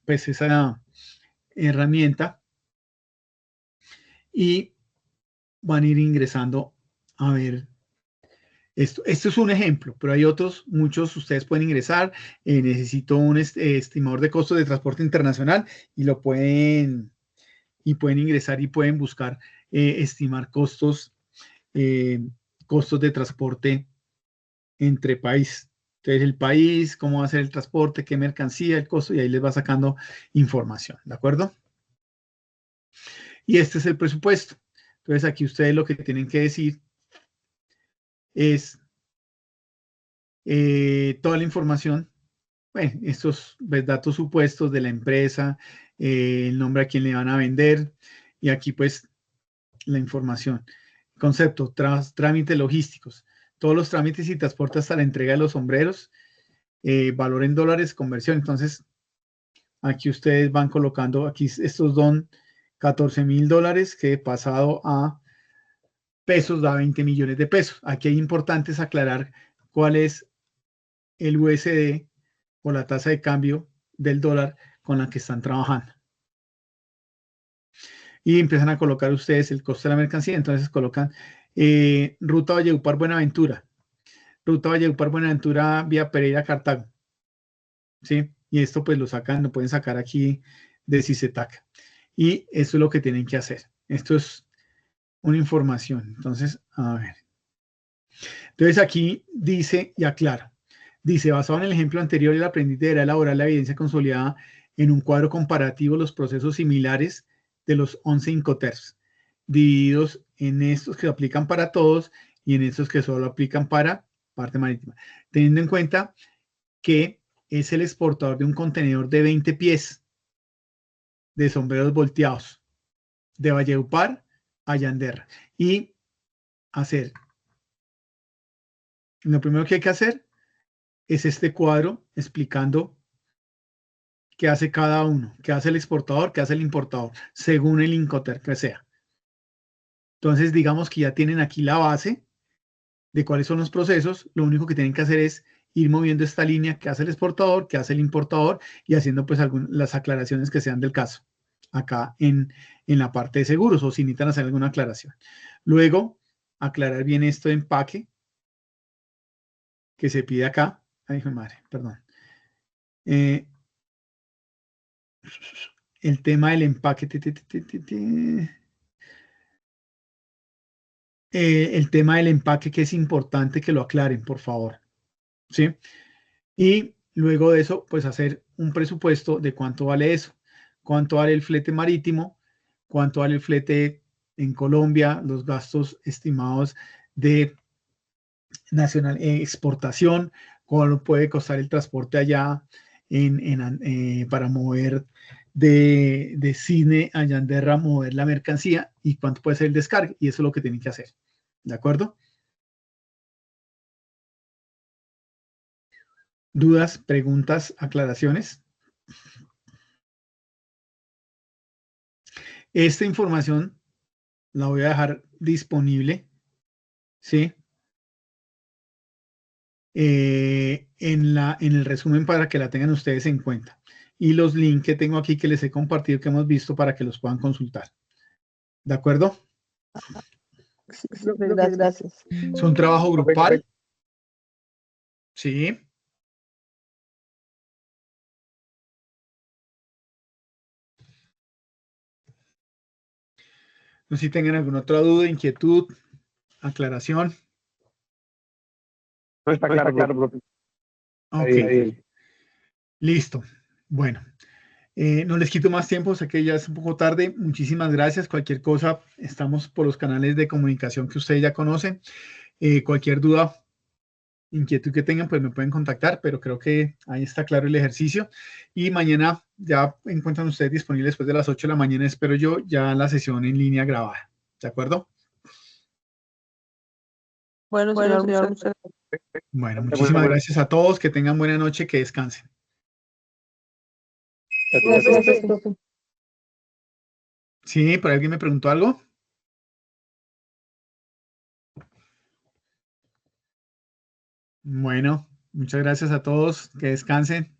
pues esa herramienta, y van a ir ingresando a ver esto. Esto es un ejemplo, pero hay otros, muchos. Ustedes pueden ingresar, necesito un estimador de costos de transporte internacional, y pueden ingresar y pueden buscar estimar costos de transporte entre países. Entonces, el país, cómo va a ser el transporte, qué mercancía, el costo, y ahí les va sacando información, ¿de acuerdo? Y este es el presupuesto. Entonces, aquí ustedes lo que tienen que decir es toda la información, bueno, estos datos supuestos de la empresa, el nombre a quien le van a vender, y aquí pues la información. Concepto, trámites logísticos, todos los trámites y transporte hasta la entrega de los sombreros, valor en dólares, conversión. Entonces, aquí ustedes van colocando, aquí estos son $14,000, que pasado a pesos da 20 millones de pesos. Aquí hay importantes aclarar cuál es el USD o la tasa de cambio del dólar con la que están trabajando. Y empiezan a colocar ustedes el costo de la mercancía. Entonces colocan ruta Valledupar Buenaventura. Ruta Valledupar Buenaventura vía Pereira Cartago. ¿Sí? Y esto pues lo pueden sacar aquí de CICETAC. Y eso es lo que tienen que hacer. Esto es una información. Entonces, a ver. Entonces aquí dice y aclara. Dice, basado en el ejemplo anterior, el aprendiz deberá elaborar la evidencia consolidada en un cuadro comparativo los procesos similares de los 11 Incoterms, divididos en estos que aplican para todos y en estos que solo aplican para parte marítima, teniendo en cuenta que es el exportador de un contenedor de 20 pies de sombreros volteados de Valledupar a Yanderra. Y lo primero que hay que hacer es este cuadro explicando qué hace cada uno, qué hace el exportador, qué hace el importador, según el Incoterm que sea. Entonces, digamos que ya tienen aquí la base de cuáles son los procesos. Lo único que tienen que hacer es ir moviendo esta línea, qué hace el exportador, qué hace el importador, y haciendo pues las aclaraciones que sean del caso acá en la parte de seguros, o si necesitan hacer alguna aclaración. Luego, aclarar bien esto de empaque que se pide acá. Ay, madre, perdón. El tema del empaque. El tema del empaque, que es importante que lo aclaren, por favor. ¿Sí? Y luego de eso, pues hacer un presupuesto de cuánto vale eso. Cuánto vale el flete marítimo, cuánto vale el flete en Colombia, los gastos estimados de exportación, cuánto puede costar el transporte allá para mover de Cine a Yanderra mover la mercancía y cuánto puede ser el descargue. Y eso es lo que tienen que hacer. ¿De acuerdo? ¿Dudas, preguntas, aclaraciones? Esta información la voy a dejar disponible, ¿sí? En el resumen para que la tengan ustedes en cuenta. Y los links que tengo aquí que les he compartido, que hemos visto, para que los puedan consultar. ¿De acuerdo? Sí, gracias. Es un trabajo grupal. Sí. No sé si tengan alguna otra duda, inquietud, aclaración. No está claro, profe. Ok. Listo. Bueno. No les quito más tiempo, sé que ya es un poco tarde. Muchísimas gracias. Cualquier cosa, estamos por los canales de comunicación que ustedes ya conocen. Cualquier duda, inquietud que tengan, pues me pueden contactar, pero creo que ahí está claro el ejercicio. Y mañana ya encuentran ustedes disponible después de las 8 de la mañana, espero yo, ya la sesión en línea grabada. ¿De acuerdo? Bueno, señor, muchas Bueno, muchísimas gracias a todos. Que tengan buena noche, que descansen. gracias, profe. Sí, ¿por ahí alguien me preguntó algo? Bueno, muchas gracias a todos. Que descansen.